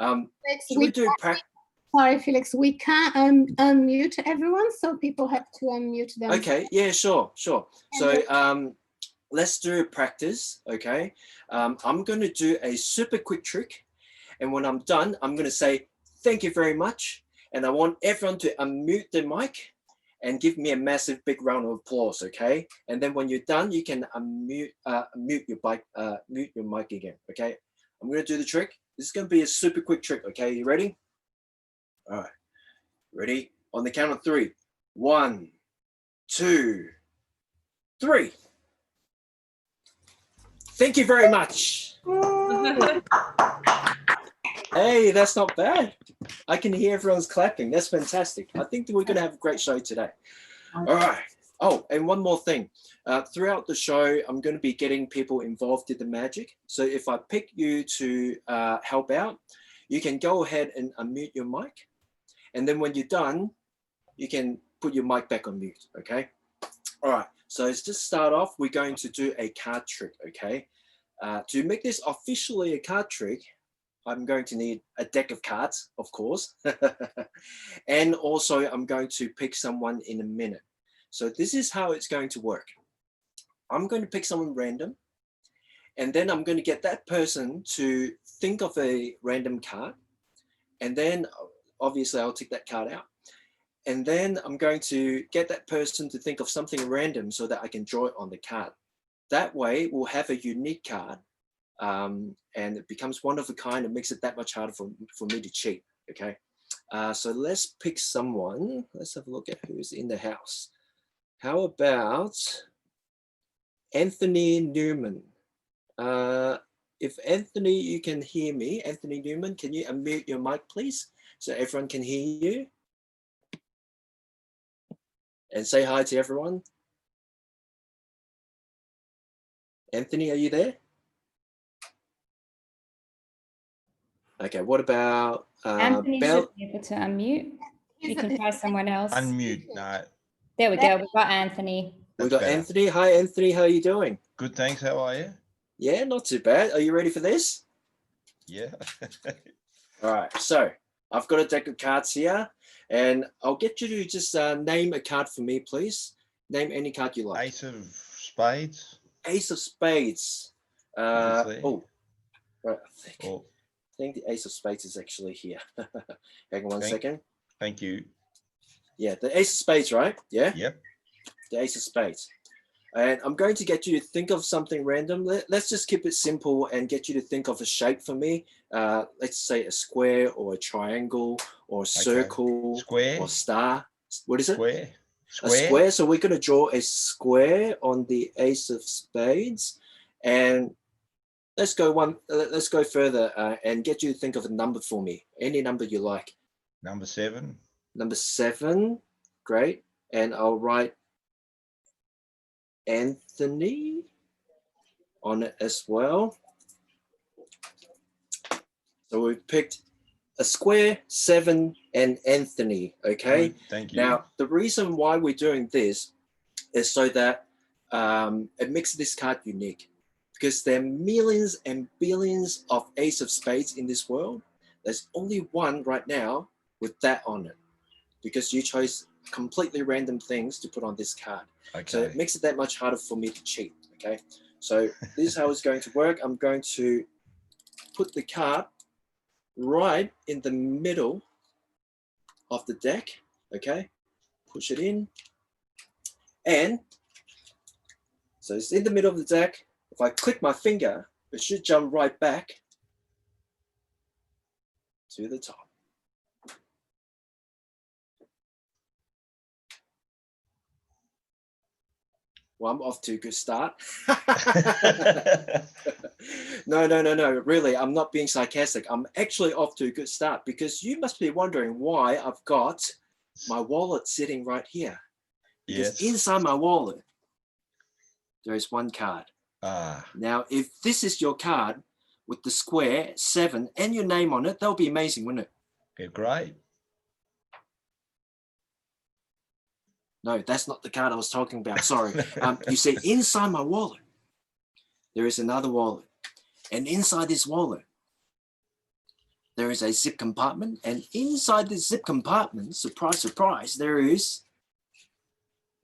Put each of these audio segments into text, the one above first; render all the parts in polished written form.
Should we do practice? Sorry, Felix, we can't unmute everyone, so people have to unmute them. Okay, yeah, sure. So let's do practice, okay? I'm going to do a super quick trick, and when I'm done, I'm going to say, thank you very much, and I want everyone to unmute their mic and give me a massive big round of applause, okay? And then when you're done, you can mute your mic again, okay? I'm going to do the trick. This is going to be a super quick trick, okay? You ready? All right, ready? On the count of 3. 1, 2, 3. Thank you very much. Hey, that's not bad. I can hear everyone's clapping. That's fantastic. I think that we're going to have a great show today. All right. Oh, and one more thing. Throughout the show, I'm going to be getting people involved in the magic. So if I pick you to help out, you can go ahead and unmute your mic. And then when you're done, you can put your mic back on mute, okay? All right, so let's just start off. We're going to do a card trick, okay? To make this officially a card trick, I'm going to need a deck of cards, of course. And also I'm going to pick someone in a minute. So this is how it's going to work. I'm going to pick someone random, and then I'm going to get that person to think of a random card. And then obviously I'll take that card out. And then I'm going to get that person to think of something random so that I can draw it on the card. That way we'll have a unique card, and it becomes one of a kind. It makes it that much harder for me to cheat, okay? So let's pick someone. Let's have a look at who's in the house. How about Anthony Newman? If Anthony, you can hear me, Anthony Newman, can you unmute your mic, please? So everyone can hear you. And say hi to everyone. Anthony, are you there? Okay, what about Anthony Bell? should be able to unmute. You can try someone else. Unmute, no. There we go, we've got Anthony. We got better. Anthony. Hi, Anthony, how are you doing? Good, thanks. How are you? Yeah, not too bad. Are you ready for this? Yeah. All right, so I've got a deck of cards here, and I'll get you to just name a card for me, please. Name any card you like. Ace of spades. Ace of spades. Oh, right, I think the Ace of spades is actually here. Hang on one second. Thank you. Yeah, the Ace of spades, right? Yeah? Yep. The Ace of spades. And I'm going to get you to think of something random. Let's just keep it simple and get you to think of a shape for me. Let's say a square or a triangle or a circle or star. What is it? Square. A square. So we're going to draw a square on the Ace of spades. And let's go further and get you to think of a number for me. Any number you like. Number 7. Number 7. Great. And I'll write Anthony on it as well. So we've picked a square, 7, and Anthony, okay? Good, thank you. Now, the reason why we're doing this is so that it makes this card unique, because there are millions and billions of Ace of Spades in this world. There's only one right now with that on it, because you chose completely random things to put on this card. Okay. So it makes it that much harder for me to cheat, okay? So this is how it's going to work. I'm going to put the card right in the middle of the deck, okay? Push it in. And so it's in the middle of the deck. If I click my finger, it should jump right back to the top. Well, I'm off to a good start. No. Really, I'm not being sarcastic. I'm actually off to a good start, because you must be wondering why I've got my wallet sitting right here. Because inside my wallet, there is one card. Now, if this is your card with the square, 7, and your name on it, that would be amazing, wouldn't it? Yeah, great. No, that's not the card I was talking about. Sorry. You see, inside my wallet, there is another wallet. And inside this wallet, there there is a zip compartment, and inside the zip compartment, surprise, surprise, there is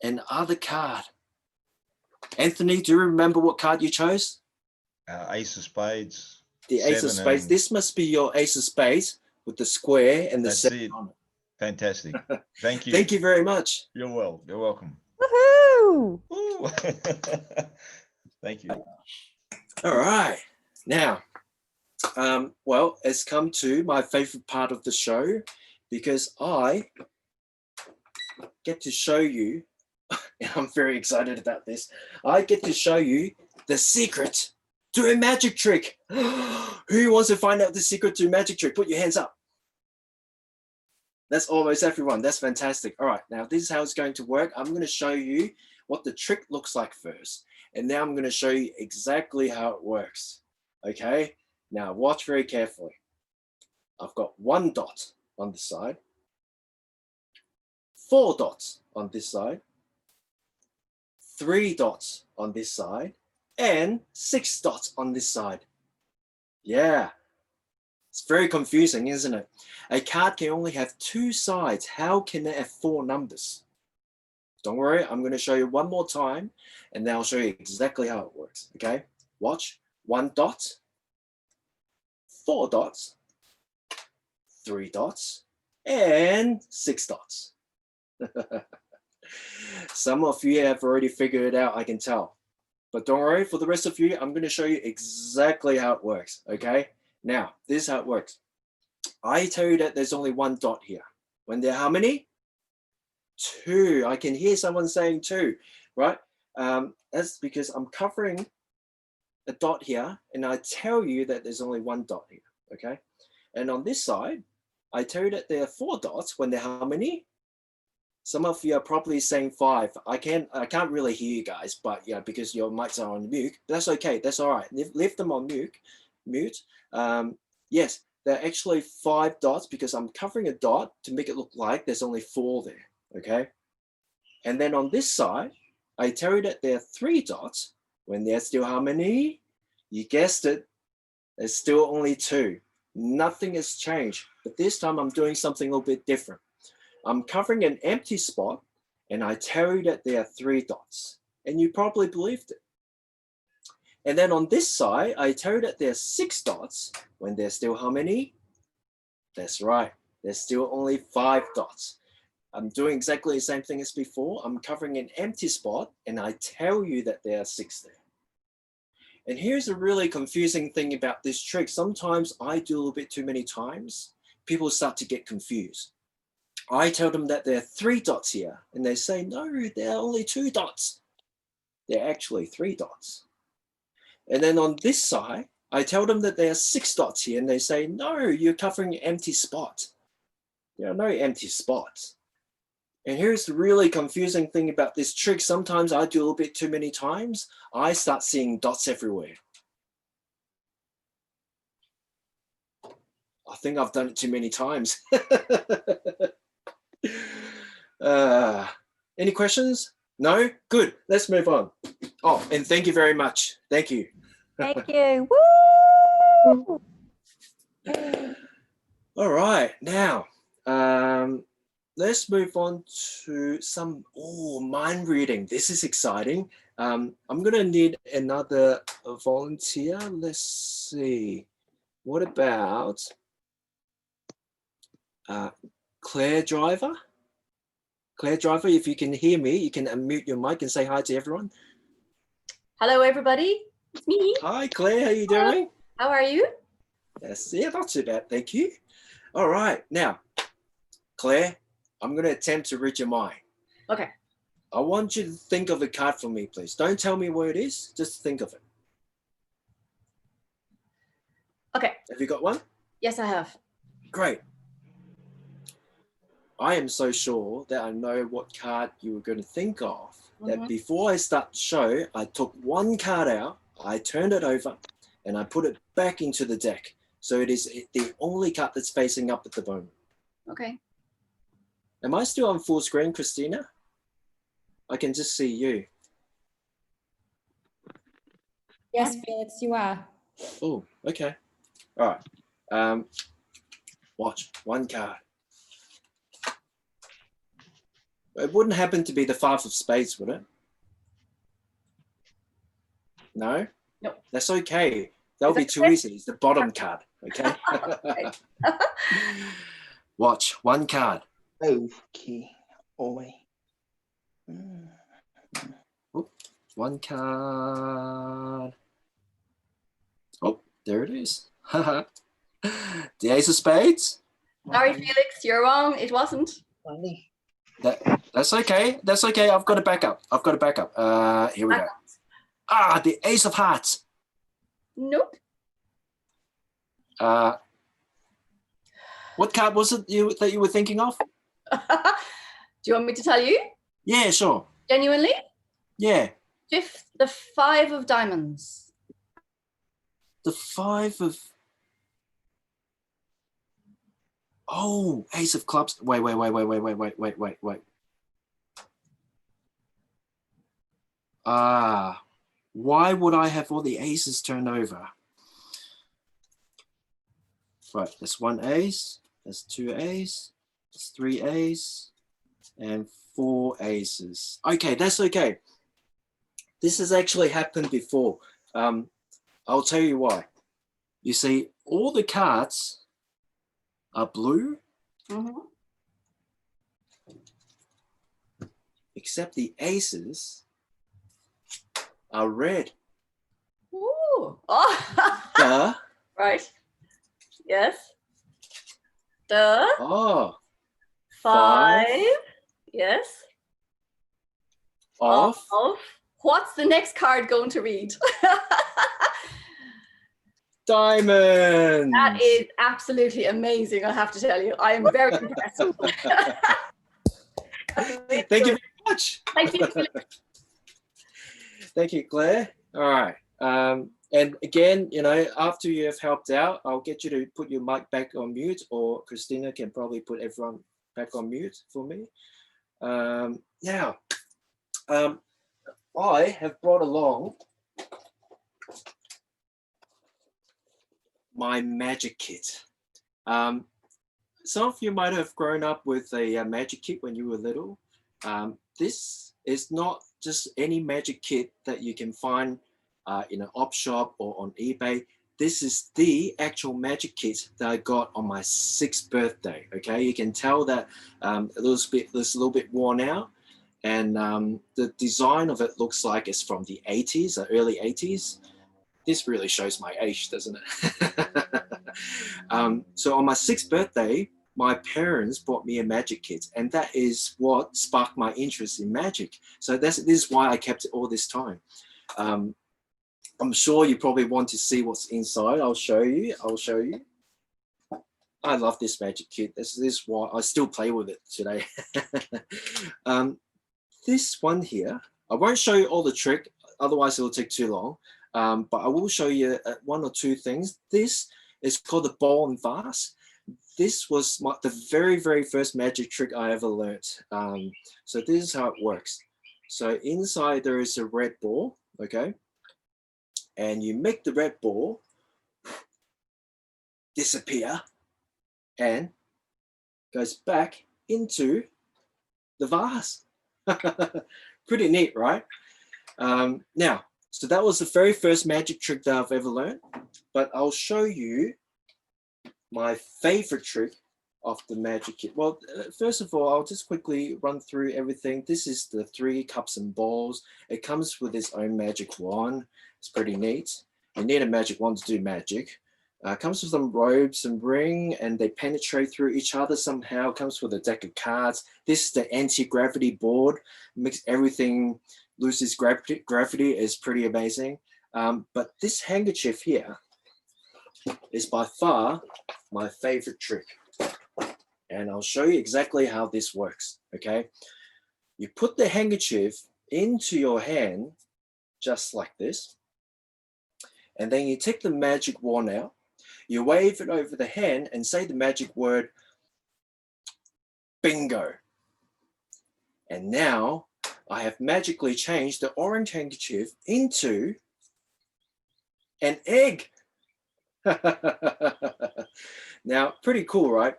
another card. Anthony, do you remember what card you chose? Ace of spades. The ace of 7 spades. and- This must be your ace of spades with the square and the That's 7 it. on it. Fantastic. Thank you. Thank you very much. You're welcome. Woohoo! Woo. Thank you. All right. Now, well, it's come to my favorite part of the show because I get to show you, and I'm very excited about this. I get to show you the secret to a magic trick. Who wants to find out the secret to a magic trick? Put your hands up. That's almost everyone. That's fantastic. All right, now this is how it's going to work. I'm going to show you what the trick looks like first. And now I'm going to show you exactly how it works. Okay, now watch very carefully. I've got 1 dot on this side, 4 dots on this side, 3 dots on this side, and 6 dots on this side. Yeah, it's very confusing, isn't it? A card can only have 2 sides. How can it have 4 numbers? Don't worry, I'm going to show you one more time, and then I'll show you exactly how it works. Okay, watch. 1 dot, 4 dots, 3 dots, and 6 dots. Some of you have already figured it out, I can tell. But don't worry, for the rest of you, I'm going to show you exactly how it works. Okay, now this is how it works. I tell you that there's only 1 dot here. When there are how many? 2. I can hear someone saying 2, right? That's because I'm covering a dot here, and I tell you that there's only 1 dot here, okay? And on this side, I tell you that there are 4 dots. When there are how many? Some of you are probably saying 5. I can't really hear you guys, but yeah, because your mics are on mute. That's okay. That's all right. Leave them on mute. Yes, there are actually 5 dots because I'm covering a dot to make it look like there's only 4 there. Okay. And then on this side, I tell you that there are 3 dots. When there's still how many? You guessed it. There's still only 2. Nothing has changed. But this time I'm doing something a little bit different. I'm covering an empty spot, and I tell you that there are 3 dots. And you probably believed it. And then on this side, I tell you that there are 6 dots. When there's still how many? That's right. There's still only 5 dots. I'm doing exactly the same thing as before. I'm covering an empty spot, and I tell you that there are 6 there. And here's a really confusing thing about this trick. Sometimes I do a little bit too many times. People start to get confused. I tell them that there are 3 dots here, and they say, no, there are only 2 dots. There are actually 3 dots. And then on this side, I tell them that there are 6 dots here, and they say, no, you're covering an empty spot. There are no empty spots. And here's the really confusing thing about this trick. Sometimes I do a little bit too many times. I start seeing dots everywhere. I think I've done it too many times. Any questions? No? Good. Let's move on. Oh, and thank you very much. Thank you. Thank you. Woo! All right. Now, let's move on to some mind reading. This is exciting. I'm going to need another volunteer. Let's see. What about Claire Driver? Claire Driver, if you can hear me, you can unmute your mic and say hi to everyone. Hello, everybody. It's me. Hi, Claire. How you Hello. doing? How are you? Yes, yeah, not too bad. Thank you. All right. Now, Claire, I'm going to attempt to read your mind. Okay. I want you to think of a card for me, please. Don't tell me where it is. Just think of it. Okay. Have you got one? Yes, I have. Great. I am so sure that I know what card you were going to think of. That before I start the show, I took one card out, I turned it over, and I put it back into the deck. So it is the only card that's facing up at the moment. Okay. Am I still on full screen, Christina? I can just see you. Yes, Felix, you are. Oh, okay. All right. Watch, one card. It wouldn't happen to be the 5 of spades, would it? No? No. That's okay. That'll Is be that too correct? easy. It's the bottom card, okay? Watch, one card. Okay. Oi. One card. Oh, there it is. The ace of spades. Sorry, Felix, you're wrong. It wasn't. Funny. That's okay. That's okay. I've got a backup. Here we go. Ah, the ace of hearts. Nope. What card was it that you were thinking of? Do you want me to tell you? Yeah, sure. Genuinely? Yeah, The 5 of diamonds. the 5 of. Oh, ace of clubs. Wait. Why would I have all the aces turned over? Right, there's 1 ace, there's 2 aces, there's 3 aces, and 4 aces. Okay, that's okay. This has actually happened before. I'll tell you why. You see, all the cards are blue, Mhm. except the aces are red. Ooh. Oh. Duh. Right. Yes. The Oh, 5. Yes. off. Of. What's the next card going to read? Diamonds. That is absolutely amazing, I have to tell you. I am very impressed. Thank you very much. Thank you. Thank you, Claire. All right. And again, you know, after you have helped out, I'll get you to put your mic back on mute, or Christina can probably put everyone back on mute for me. Now, I have brought along my magic kit. Some of you might have grown up with a magic kit when you were little. This is not just any magic kit that you can find in an op shop or on eBay. This is the actual magic kit that I got on my 6th birthday. Okay, you can tell that it's a little bit worn out, and the design of it looks like it's from the 80s, the early 80s. This really shows my age, doesn't it? So on my 6th birthday, my parents bought me a magic kit, and that is what sparked my interest in magic. So this is why I kept it all this time. I'm sure you probably want to see what's inside. I'll show you. I love this magic kit. This is why I still play with it today. This one here, I won't show you all the trick, otherwise it'll take too long. But I will show you 1 or 2 things. This is called the ball and vase. This was the very, very first magic trick I ever learnt. So this is how it works. So inside there is a red ball, okay? And you make the red ball disappear and goes back into the vase. Pretty neat, right? Now, so that was the very first magic trick that I've ever learned, but I'll show you my favorite trick of the magic kit. Well, first of all, I'll just quickly run through everything. This is the 3 cups and balls. It comes with its own magic wand. It's pretty neat. You need a magic wand to do magic. Comes with some robes and ring, and they penetrate through each other somehow. Comes with a deck of cards. This is the anti-gravity board. Makes everything loses gravity. Is pretty amazing. But this handkerchief here is by far my favorite trick. And I'll show you exactly how this works, okay? You put the handkerchief into your hand, just like this. And then you take the magic wand out, you wave it over the hand and say the magic word, bingo. And now I have magically changed the orange handkerchief into an egg. Now, pretty cool, right?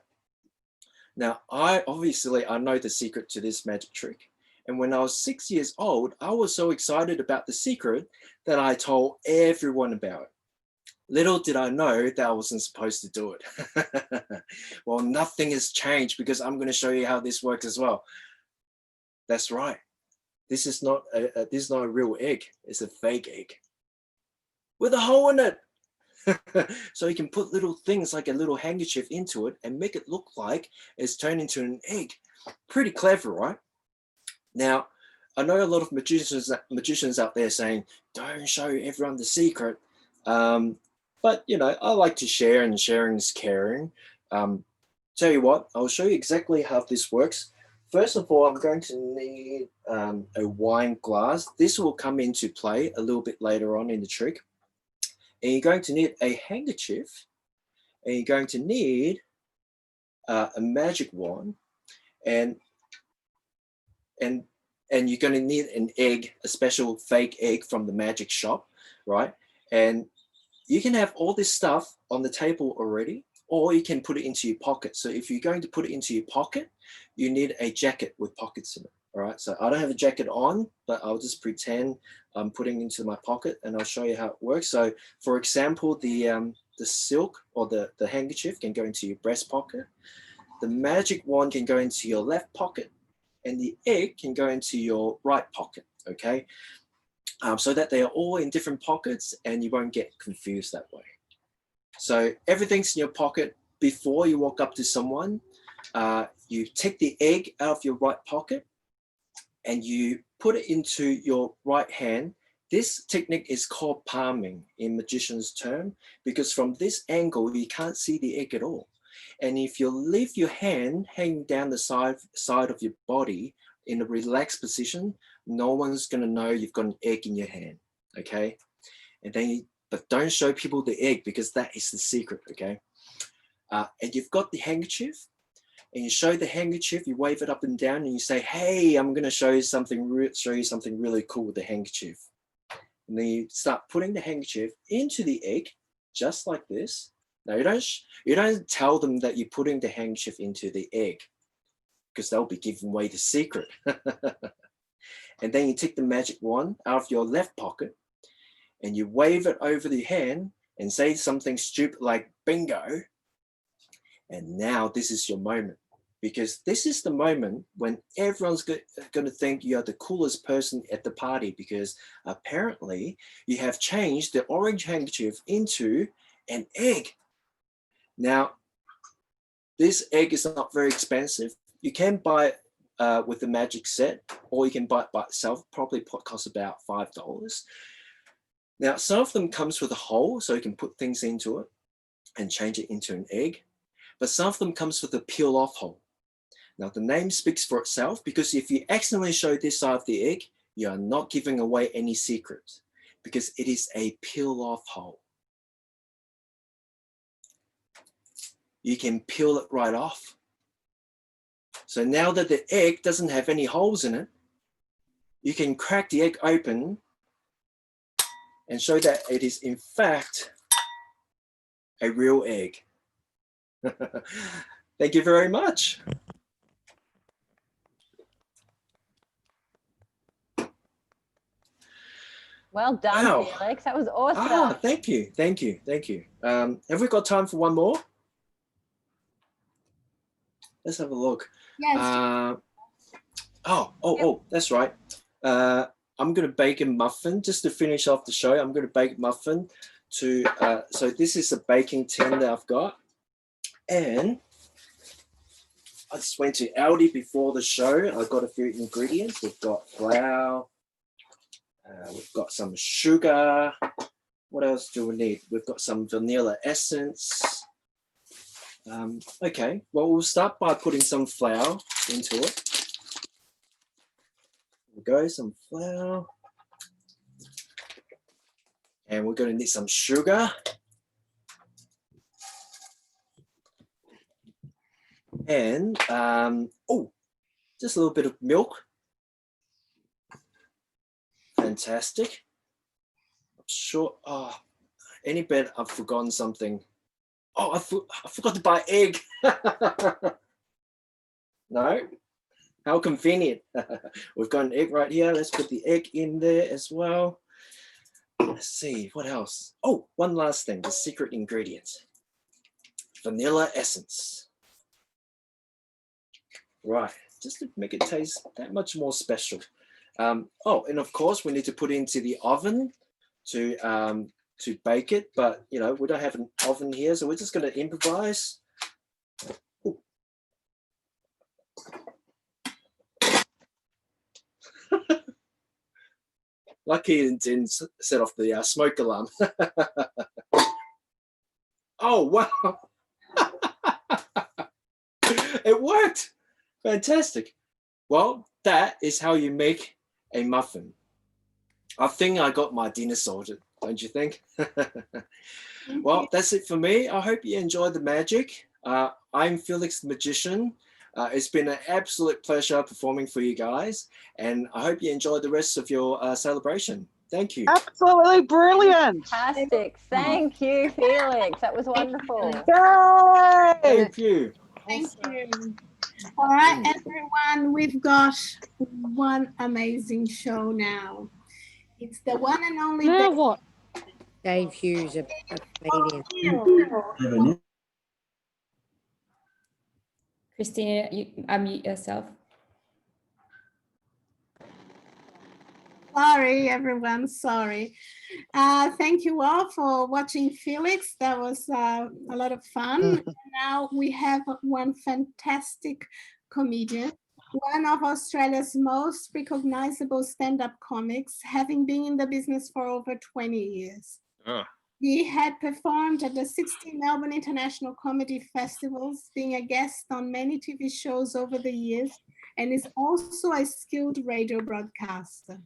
Now, I know the secret to this magic trick. And when I was 6 years old, I was so excited about the secret that I told everyone about it. Little did I know that I wasn't supposed to do it. Well, nothing has changed because I'm going to show you how this works as well. That's right. This is not a real egg. It's a fake egg with a hole in it. So you can put little things like a little handkerchief into it and make it look like it's turned into an egg. Pretty clever, right? Now, I know a lot of magicians out there saying, don't show everyone the secret. But, you know, I like to share, and sharing is caring. Tell you what, I'll show you exactly how this works. First of all, I'm going to need a wine glass. This will come into play a little bit later on in the trick. And you're going to need a handkerchief, and you're going to need a magic wand, and you're going to need an egg, a special fake egg from the magic shop, right? And you can have all this stuff on the table already, or you can put it into your pocket. So if you're going to put it into your pocket, you need a jacket with pockets in it. All right, so I don't have a jacket on, but I'll just pretend I'm putting it into my pocket, and I'll show you how it works. So for example, the silk or the handkerchief can go into your breast pocket. The magic wand can go into your left pocket, and the egg can go into your right pocket, okay? So that they are all in different pockets and you won't get confused that way. So everything's in your pocket. Before you walk up to someone, you take the egg out of your right pocket and you put it into your right hand. This technique is called palming in magician's term, because from this angle, you can't see the egg at all. And if you leave your hand hanging down the side of your body in a relaxed position, no one's going to know you've got an egg in your hand, okay? And then, but don't show people the egg, because that is the secret, okay? And you've got the handkerchief, and you show the handkerchief, you wave it up and down, and you say, hey, I'm going to show you something really cool with the handkerchief. And then you start putting the handkerchief into the egg, just like this. Now, you don't tell them that you're putting the handkerchief into the egg, because they'll be giving away the secret. And then you take the magic wand out of your left pocket and you wave it over the hand and say something stupid like bingo. And now this is your moment, because this is the moment when everyone's going to think you're the coolest person at the party, because apparently you have changed the orange handkerchief into an egg. Now, this egg is not very expensive. You can buy it with the magic set, or you can buy it by itself. Probably costs about $5. Now, some of them comes with a hole, so you can put things into it and change it into an egg. But some of them comes with a peel off hole. Now, the name speaks for itself, because if you accidentally show this side of the egg, you are not giving away any secrets, because it is a peel off hole. You can peel it right off. So now that the egg doesn't have any holes in it, you can crack the egg open and show that it is in fact a real egg. Thank you very much. Well done, Wow. Felix. That was awesome. Thank you. Have we got time for one more? Let's have a look. Yes. Oh, that's right. I'm going to bake a muffin just to finish off the show. I'm going to bake a muffin to, so this is a baking tin that I've got. And I just went to Aldi before the show. I've got a few ingredients. We've got flour. We've got some sugar. What else do we need? We've got some vanilla essence. Okay, well, we'll start by putting some flour into it. There we go, some flour. And we're going to need some sugar. And, just a little bit of milk. Fantastic. I'm sure, any bet I've forgotten something. Oh, I forgot to buy egg. No? How convenient. We've got an egg right here. Let's put the egg in there as well. Let's see, what else? Oh, one last thing, the secret ingredient. Vanilla essence. Right, just to make it taste that much more special. Oh, and of course we need to put it into the oven to bake it, but you know, we don't have an oven here, so we're just going to improvise. Ooh. Lucky it didn't set off the smoke alarm. Oh, wow. It worked. Fantastic. Well, that is how you make a muffin. I think I got my dinner sorted, don't you think? Well, that's it for me. I hope you enjoyed the magic. I'm Felix the Magician. It's been an absolute pleasure performing for you guys, and I hope you enjoyed the rest of your celebration. Thank you. Absolutely brilliant. Fantastic. Thank you, Felix. That was wonderful. Yay! Thank you. Thank you. All right, everyone, we've got one amazing show now. It's the one and only Now Dave what? Dave Hughes, a comedian. O'Neill. Christina, you unmute yourself. Sorry, everyone, sorry. Thank you all for watching Felix. That was a lot of fun. Now we have one fantastic comedian, one of Australia's most recognizable stand-up comics, having been in the business for over 20 years. He had performed at the 16 Melbourne International Comedy Festivals, being a guest on many TV shows over the years, and is also a skilled radio broadcaster.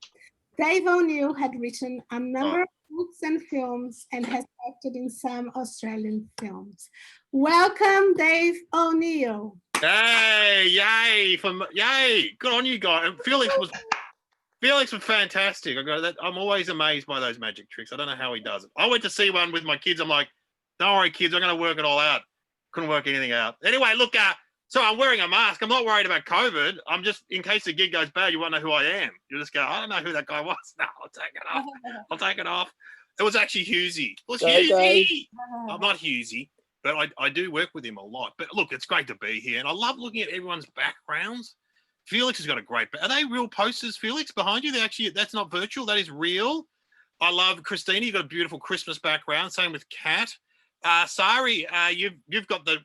Dave O'Neill had written a number of books and films and has acted in some Australian films. Welcome, Dave O'Neill. Hey, yay! Yay! Good on you guys. And Felix was fantastic. I'm always amazed by those magic tricks. I don't know how he does it. I went to see one with my kids. I'm like, don't worry, kids, I'm going to work it all out. Couldn't work anything out. Anyway, look, so I'm wearing a mask. I'm not worried about COVID. I'm just, in case the gig goes bad, you won't know who I am. You just go, I don't know who that guy was. No, I'll take it off. I'll take it off. It was actually Hughesy. It was Hughesy. I'm not Hughesy, but I do work with him a lot. But look, it's great to be here. And I love looking at everyone's backgrounds. Felix has got a great, are they real posters, Felix, behind you? That's not virtual, that is real. I love Christina, you've got a beautiful Christmas background. Same with Kat. Sari, you've got the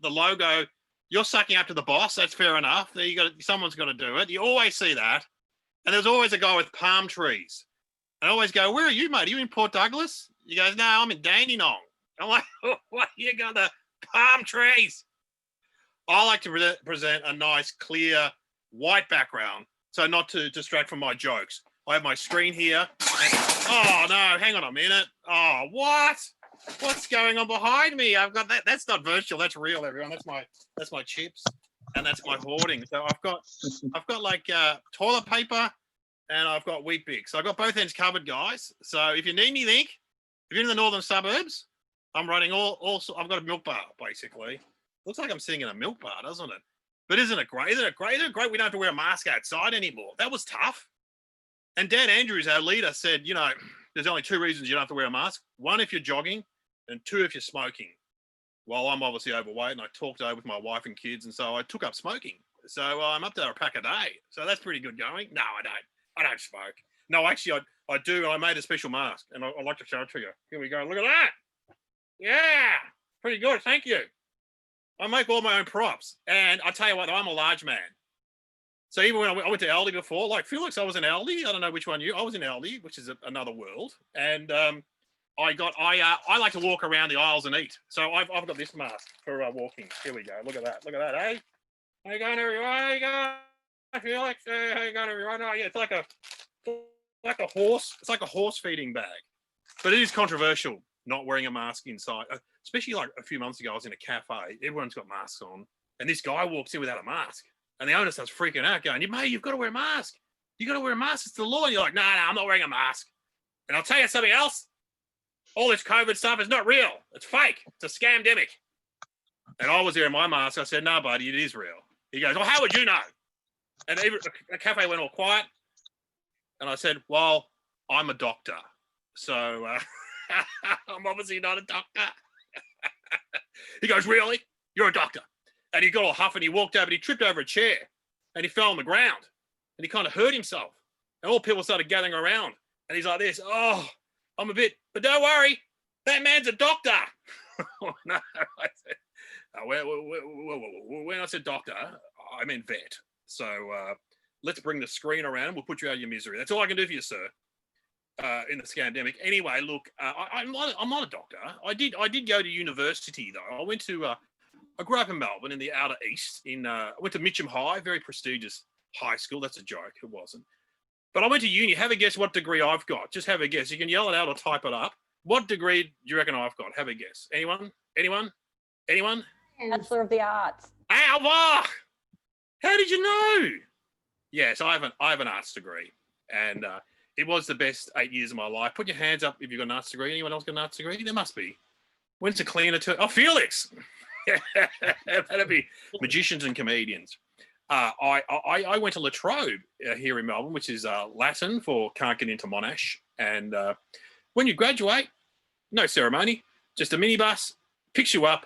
logo. You're sucking up to the boss. That's fair enough. Someone's got to do it. You always see that. And there's always a guy with palm trees. I always go, where are you, mate? Are you in Port Douglas? He goes, no, I'm in Dandenong. I'm like, what? You got the palm trees? I like to present a nice, clear, white background, so not to distract from my jokes. I have my screen here. Oh, no, hang on a minute. Oh, what? What's going on behind me? I've got that. That's not virtual. That's real, everyone. That's my chips, and that's my hoarding. So I've got like toilet paper, and I've got Weet-Bix. So I've got both ends covered, guys. So if you need anything, if you're in the northern suburbs, I'm running I've got a milk bar, basically. Looks like I'm sitting in a milk bar, doesn't it? But isn't it great? Isn't it great? Isn't it great we don't have to wear a mask outside anymore? That was tough. And Dan Andrews, our leader, said, you know, there's only 2 reasons you don't have to wear a mask. 1, if you're jogging, and 2, if you're smoking. Well, I'm obviously overweight, and I talked over with my wife and kids, and so I took up smoking. So I'm up to a pack a day. So that's pretty good going. No, I don't. I don't smoke. No, actually, I do, and I made a special mask, and I'd like to show it to you. Here we go. Look at that. Yeah, pretty good. Thank you. I make all my own props. And I tell you what, I'm a large man. So even when I went to Aldi before, like Felix, I was in Aldi. I don't know which one I was in Aldi, which is another world. And I like to walk around the aisles and eat. So I've got this mask for walking. Here we go. Look at that. Look at that, eh? How you going, everyone? How you going, Felix? How you going, everyone? Oh, yeah, it's like a horse. It's like a horse feeding bag. But it is controversial not wearing a mask inside. Especially like a few months ago, I was in a cafe. Everyone's got masks on. And this guy walks in without a mask. And the owner starts freaking out going, mate, you've got to wear a mask. You got to wear a mask. It's the law. And you're like, no, I'm not wearing a mask. And I'll tell you something else. all this COVID stuff is not real. It's fake. It's a scamdemic. And I was there in my mask. I said, no, buddy, it is real. He goes, well, how would you know? And the cafe went all quiet. And I said, well, I'm a doctor. So I'm obviously not a doctor. He goes, really? You're a doctor? And he got all huff and he walked over and he tripped over a chair and he fell on the ground and he kind of hurt himself. And all people started gathering around. And he's like this, oh, I'm a bit, but don't worry, that man's a doctor. No, I said, when I said doctor, I meant vet. So let's bring the screen around. We'll put you out of your misery. That's all I can do for you, sir. In the scandemic. Anyway, look, I'm not a doctor. I did go to university though. I grew up in Melbourne in the outer east. I went to Mitcham High, very prestigious high school. That's a joke. It wasn't. But I went to uni. Have a guess what degree I've got. Just have a guess. You can yell it out or type it up. What degree do you reckon I've got? Have a guess. Anyone? Bachelor of the Arts. Alva! How did you know? Yes, I have an arts degree. And it was the best 8 years of my life. Put your hands up if you've got an arts degree. Anyone else got an arts degree? There must be. When's the cleaner to? Oh, Felix! That'd be magicians and comedians. I went to La Trobe here in Melbourne, which is Latin for can't get into Monash. And when you graduate, no ceremony, just a minibus, picks you up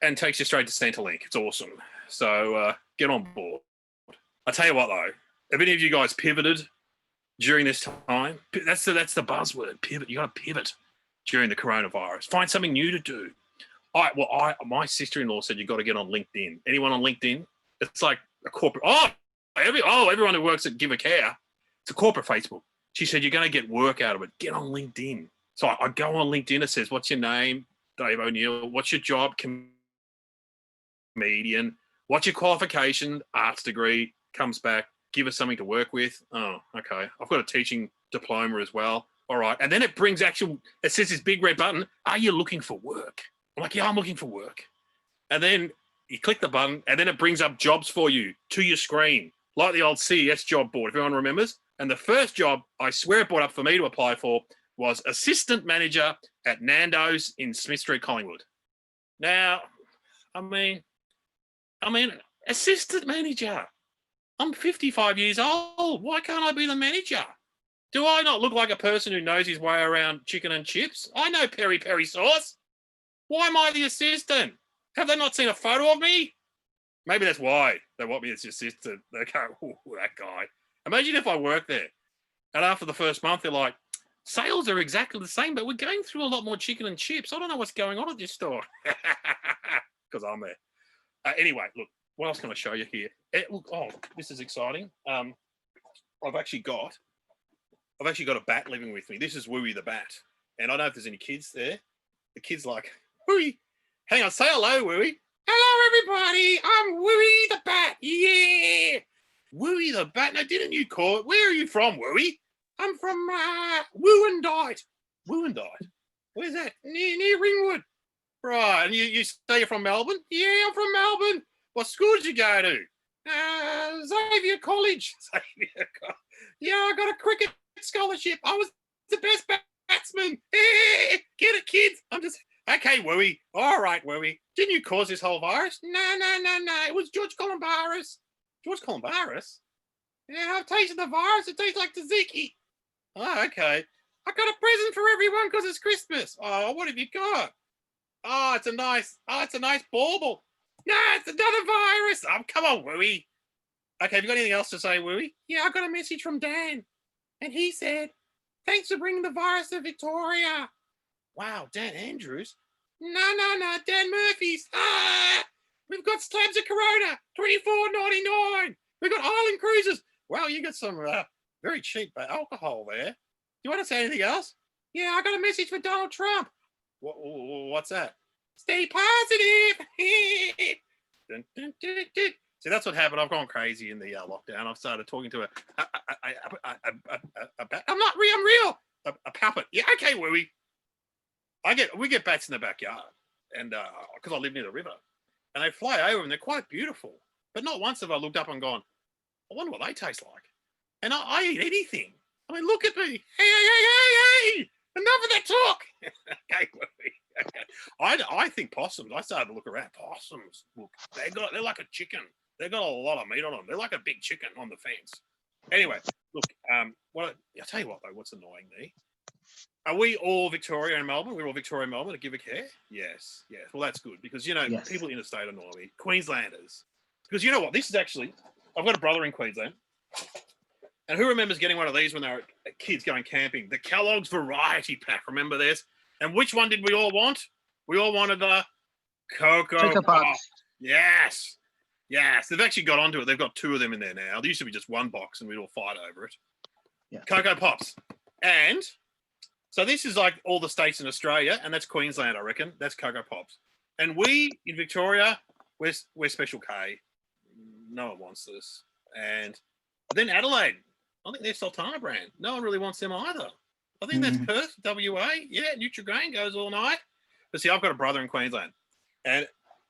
and takes you straight to Centrelink. It's awesome. So get on board. I tell you what though, have any of you guys pivoted during this time? That's the buzzword, pivot. You got to pivot during the coronavirus. Find something new to do. My sister-in-law said you got to get on LinkedIn. Anyone on LinkedIn? It's like a corporate. Everyone who works at Give a Care. It's a corporate Facebook. She said you're going to get work out of it. Get on LinkedIn. So I go on LinkedIn. It says, "What's your name, Dave O'Neill? What's your job, comedian? What's your qualification? Arts degree." Comes back. Give us something to work with. Oh, okay. I've got a teaching diploma as well. All right. And then it brings it says this big red button. Are you looking for work? I'm like, yeah, I'm looking for work. And then you click the button and then it brings up jobs for you to your screen, like the old CES job board, if anyone remembers. And the first job I swear it brought up for me to apply for was assistant manager at Nando's in Smith Street, Collingwood. Now, I mean, assistant manager. I'm 55 years old. Why can't I be the manager? Do I not look like a person who knows his way around chicken and chips? I know peri peri sauce. Why am I the assistant? Have they not seen a photo of me? Maybe that's why they want me as assistant. They go, oh, that guy. Imagine if I worked there. And after the first month, they're like, sales are exactly the same, but we're going through a lot more chicken and chips. I don't know what's going on at this store. Because I'm there. Anyway, look, what else can I show you here? This is exciting. I've actually got a bat living with me. This is Wooey the bat. And I don't know if there's any kids there. The kid's like, Wooey. Hang on, say hello, Wooey. Hello, everybody. I'm Wooey the bat. Yeah. Wooey the bat. Now, didn't you call it? Where are you from, Wooey? I'm from Wollongong. Wollongong? Where's that? Near Ringwood. Right. And you say you're from Melbourne? Yeah, I'm from Melbourne. What school did you go to? Xavier College. Yeah, I got a cricket scholarship. I was the best batsman. Get it, kids. I'm just... Okay, Wooey. All right, Wooey. Didn't you cause this whole virus? No. It was George Columbaris. George Columbaris? Yeah, I've tasted the virus. It tastes like tzatziki. Oh, okay. I got a present for everyone because it's Christmas. Oh, what have you got? Oh, it's a nice bauble. No, it's another virus. Oh, come on, Wooey. Okay, have you got anything else to say, Wooey? Yeah, I got a message from Dan. And he said, thanks for bringing the virus to Victoria. Wow, Dan Andrews? No, Dan Murphy's. We've got slabs of Corona, $24.99. We've got Island Cruises. Wow, you got some very cheap alcohol there. Do you want to say anything else? Yeah, I got a message for Donald Trump. What's that? Stay positive. Dun, dun, dun, dun. See, that's what happened. I've gone crazy in the lockdown. I've started talking to I'm real. A puppet. Yeah, okay, Wooey. We get bats in the backyard, and because I live near the river, and they fly over and they're quite beautiful. But not once have I looked up and gone, I wonder what they taste like. And I eat anything. I mean, look at me. Hey. Enough of that talk. Okay. I think possums. I started to look around. Possums. Look, they're like a chicken. They got a lot of meat on them. They're like a big chicken on the fence. Anyway, look. I'll tell you what though. What's annoying me? Are we all Victoria and Melbourne? We're all Victoria and Melbourne to give a care. Yes. Well, that's good because Yes. people interstate annoy me. Queenslanders. Because you know what? This is actually. I've got a brother in Queensland. And who remembers getting one of these when they were kids going camping? The Kellogg's Variety Pack. Remember this? And which one did we all want? We all wanted the Cocoa Pops. Yes. They've actually got onto it. They've got 2 of them in there now. There used to be just 1 box and we'd all fight over it. Yeah. Cocoa Pops. And so this is like all the states in Australia, and that's Queensland, I reckon. That's Cocoa Pops. And we in Victoria, we're Special K. No one wants this. And then Adelaide. I think they're Sultana brand. No one really wants them either. I think that's Perth, WA. Yeah, Nutrigrain goes all night. But see, I've got a brother in Queensland, and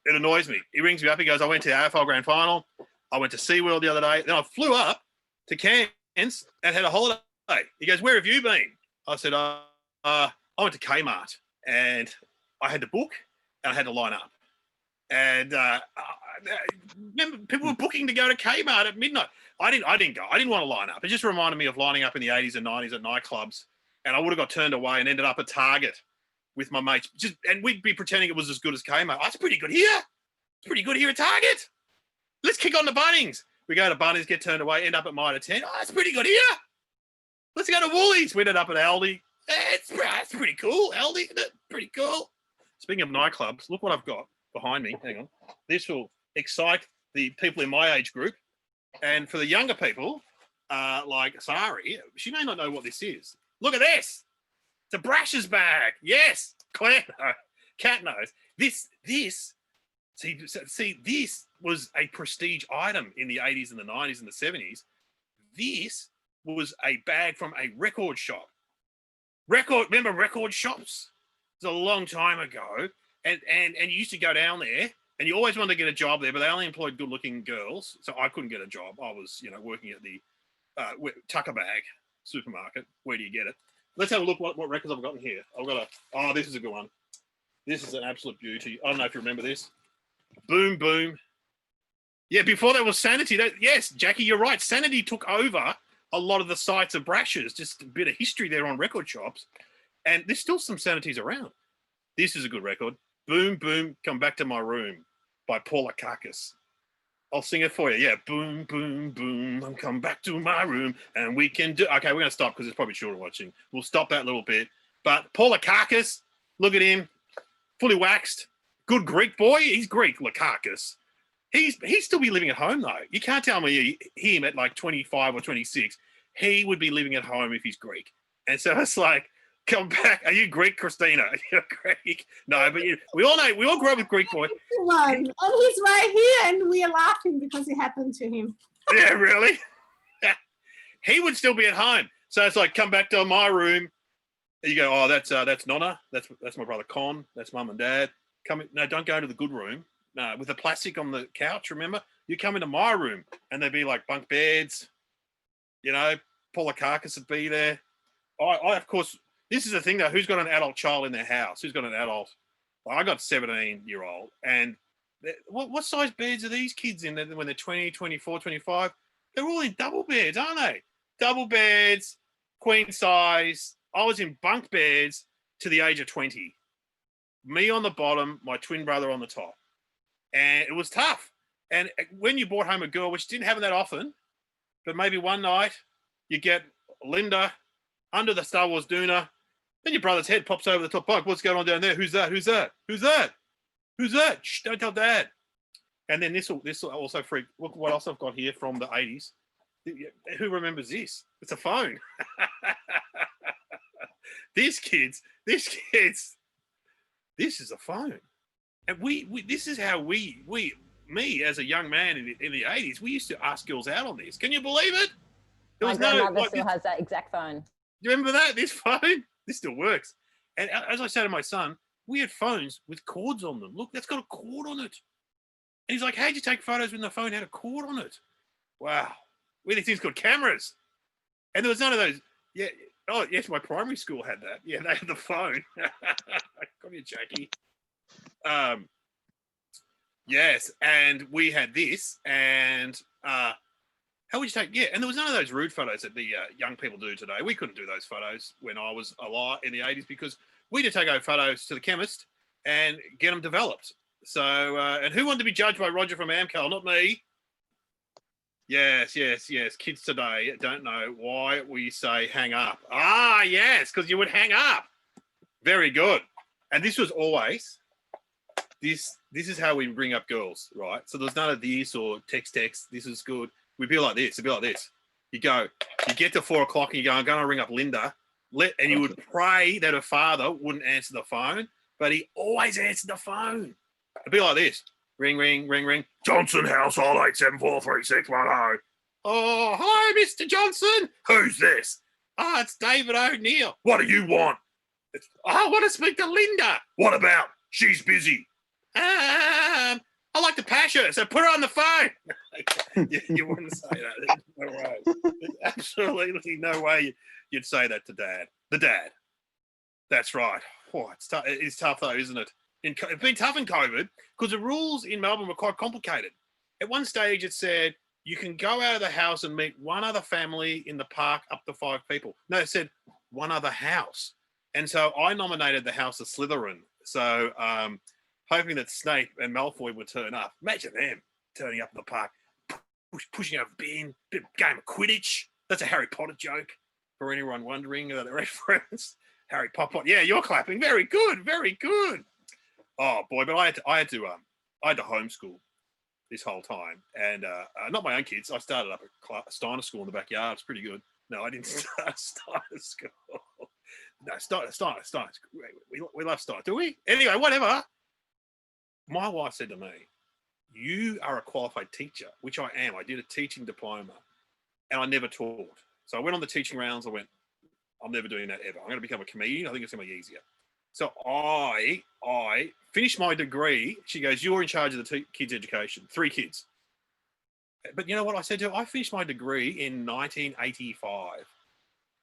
it annoys me. He rings me up. He goes, I went to the AFL Grand Final. I went to SeaWorld the other day. Then I flew up to Cairns and had a holiday. He goes, where have you been? I said, I went to Kmart, and I had to book, and I had to line up. And remember, people were booking to go to Kmart at midnight. I didn't go. I didn't want to line up. It just reminded me of lining up in the 80s and 90s at nightclubs, and I would have got turned away and ended up at Target with my mates. And we'd be pretending it was as good as Kmart. Oh, it's pretty good here. It's pretty good here at Target. Let's kick on to Bunnings. We go to Bunnings, get turned away, end up at Mitre 10. Oh, it's pretty good here. Let's go to Woolies. We ended up at Aldi. It's pretty cool. Aldi, isn't it? Pretty cool. Speaking of nightclubs, look what I've got behind me. Hang on. This will excite the people in my age group. And for the younger people, like Sari, she may not know what this is. Look at this. It's a Brash's bag. Yes. Claire, Cat knows. This, see, this was a prestige item in the 80s and the 90s and the 70s. This was a bag from a record shop. Remember record shops? It was a long time ago. And you used to go down there, and you always wanted to get a job there, but they only employed good-looking girls. So I couldn't get a job. I was, working at the Tucker Bag supermarket. Where do you get it? Let's have a look what records I've got in here. This is a good one. This is an absolute beauty. I don't know if you remember this. Boom, boom. Yeah, before there was Sanity. Yes, Jackie, you're right. Sanity took over a lot of the sites of Brash's. Just a bit of history there on record shops. And there's still some Sanities around. This is a good record. Boom, boom, come back to my room by Paula Karkas. I'll sing it for you. Yeah, boom, boom, boom, come back to my room and we can do... Okay, we're going to stop because it's probably children watching. We'll stop that little bit. But Paula Karkas, look at him, fully waxed. Good Greek boy. He's Greek, Lakakis. He'd still be living at home, though. You can't tell me him at like 25 or 26. He would be living at home if he's Greek. And so it's like, come back. Are you Greek, Christina? You're Greek. No, but we all know, we all grew up with Greek boy. And he's right here, and we are laughing because it happened to him. Yeah, really? He would still be at home. So it's like, come back to my room. And you go, oh, that's Nonna. That's my brother Con. That's Mum and Dad. No, don't go to the good room. No, with the plastic on the couch, remember? You come into my room, and there'd be like bunk beds. Paula Karkas would be there. I of course... This is the thing, though. Who's got an adult child in their house? Who's got an adult? Well, I got 17-year-old. And what size beds are these kids in when they're 20, 24, 25? They're all in double beds, aren't they? Double beds, queen size. I was in bunk beds to the age of 20. Me on the bottom, my twin brother on the top. And it was tough. And when you brought home a girl, which didn't happen that often, but maybe one night you get Linda under the Star Wars Doona. Then your brother's head pops over the top bunk. What's going on down there? Who's that? Who's that? Who's that? Who's that? Shh, don't tell Dad. And then this will also freak. Look what else I've got here from the 80s. Who remembers this? It's a phone. These kids, this is a phone. And this is how me as a young man in the 80s, we used to ask girls out on this. Can you believe it? My grandmother still has that exact phone. Do you remember that? This phone? This still works. And as I say to my son, we had phones with cords on them. Look, that's got a cord on it. And he's like, how'd you take photos when the phone had a cord on it? Wow. We had these things called cameras. And there was none of those. Yeah, Oh, yes, my primary school had that. Yeah, they had the phone. Come here, Jackie. Yes, and we had this, and how would you take? Yeah, and there was none of those rude photos that the young people do today. We couldn't do those photos when I was alive in the 80s because we had to take our photos to the chemist and get them developed. So, and who wanted to be judged by Roger from Amcal? Not me. Yes. Kids today don't know why we say hang up. Ah, yes, because you would hang up. Very good. And this was always, this is how we bring up girls, right? So there's none of this or text. This is good. We'd be like this. It'd be like this. You get to 4 o'clock and you go, I'm going to ring up Linda. And you would pray that her father wouldn't answer the phone, but he always answered the phone. It'd be like this. Ring, ring, ring, ring. Johnson household 8743610. Oh, hi, Mr. Johnson. Who's this? Oh, it's David O'Neill. What do you want? I want to speak to Linda. What about? She's busy. I like to pass her, so put her on the phone. you wouldn't say that. There's no way. There's absolutely no way you'd say that to Dad. The dad. That's right. Oh, it's tough. It's tough though, isn't it? It's been tough in COVID because the rules in Melbourne were quite complicated. At one stage, it said you can go out of the house and meet one other family in the park up to 5 people. No, it said one other house. And so I nominated the House of Slytherin. So hoping that Snape and Malfoy would turn up. Imagine them turning up in the park, pushing a bin, bit of game of Quidditch. That's a Harry Potter joke for anyone wondering the reference. Harry Potter. Yeah, you're clapping. Very good. Very good. Oh boy, but I had to homeschool this whole time, and not my own kids. I started up a Steiner school in the backyard. It's pretty good. No, I didn't start Steiner school. No, Steiner. We love Steiner, do we? Anyway, whatever. My wife said to me, "You are a qualified teacher," which I am. I did a teaching diploma, and I never taught. So I went on the teaching rounds. I went, I'm never doing that ever. I'm going to become a comedian. I think it's going to be easier. So I finished my degree. She goes, "You're in charge of the kids' education, 3 kids." But you know what I said to her? I finished my degree in 1985.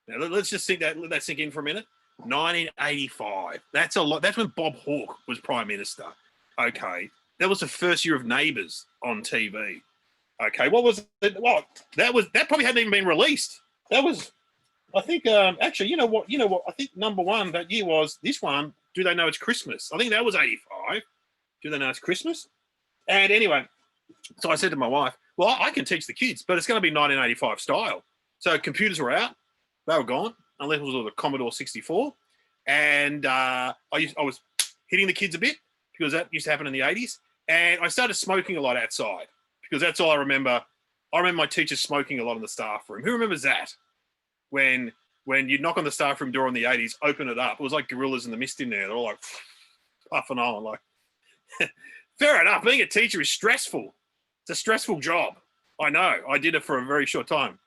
Now let's just let that sink in for a minute. 1985. That's a lot. That's when Bob Hawke was Prime Minister. Okay. That was the first year of Neighbours on TV. Okay. What was it? Well, that probably hadn't even been released. That was, I think, actually, you know what? I think number 1 that year was this one. Do They Know It's Christmas? I think that was 85. Do They Know It's Christmas? And anyway, so I said to my wife, well, I can teach the kids, but it's going to be 1985 style. So computers were out. They were gone, unless it was with a Commodore 64. And I was hitting the kids a bit because that used to happen in the 80s. And I started smoking a lot outside because that's all I remember. I remember my teachers smoking a lot in the staff room. Who remembers that? When you knock on the staff room door in the 80s, open it up. It was like gorillas in the mist in there. They're all like puffing on. Like, fair enough. Being a teacher is stressful. It's a stressful job. I know. I did it for a very short time.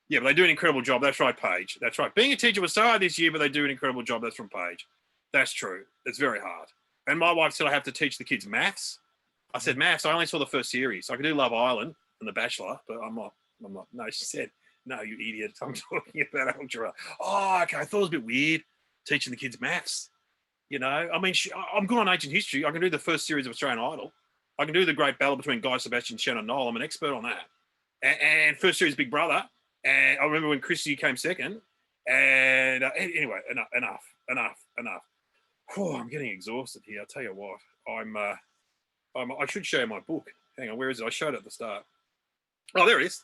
Yeah, but they do an incredible job. That's right, Paige. That's right. Being a teacher was so hard this year, but they do an incredible job. That's from Paige. That's true. It's very hard. And my wife said I have to teach the kids maths. I said, maths, I only saw the first series. I can do Love Island and The Bachelor, but I'm not. No, she said, no, you idiot. I'm talking about algebra. Oh, okay. I thought it was a bit weird teaching the kids maths. You know, I mean, I'm good on ancient history. I can do the first series of Australian Idol. I can do the great battle between Guy Sebastian and Shannon Noel. I'm an expert on that. And first series Big Brother. And I remember when Chrissy came second. And anyway, enough. Oh, I'm getting exhausted here. I'll tell you what. I should show you my book. Hang on, where is it? I showed it at the start. Oh, there it is.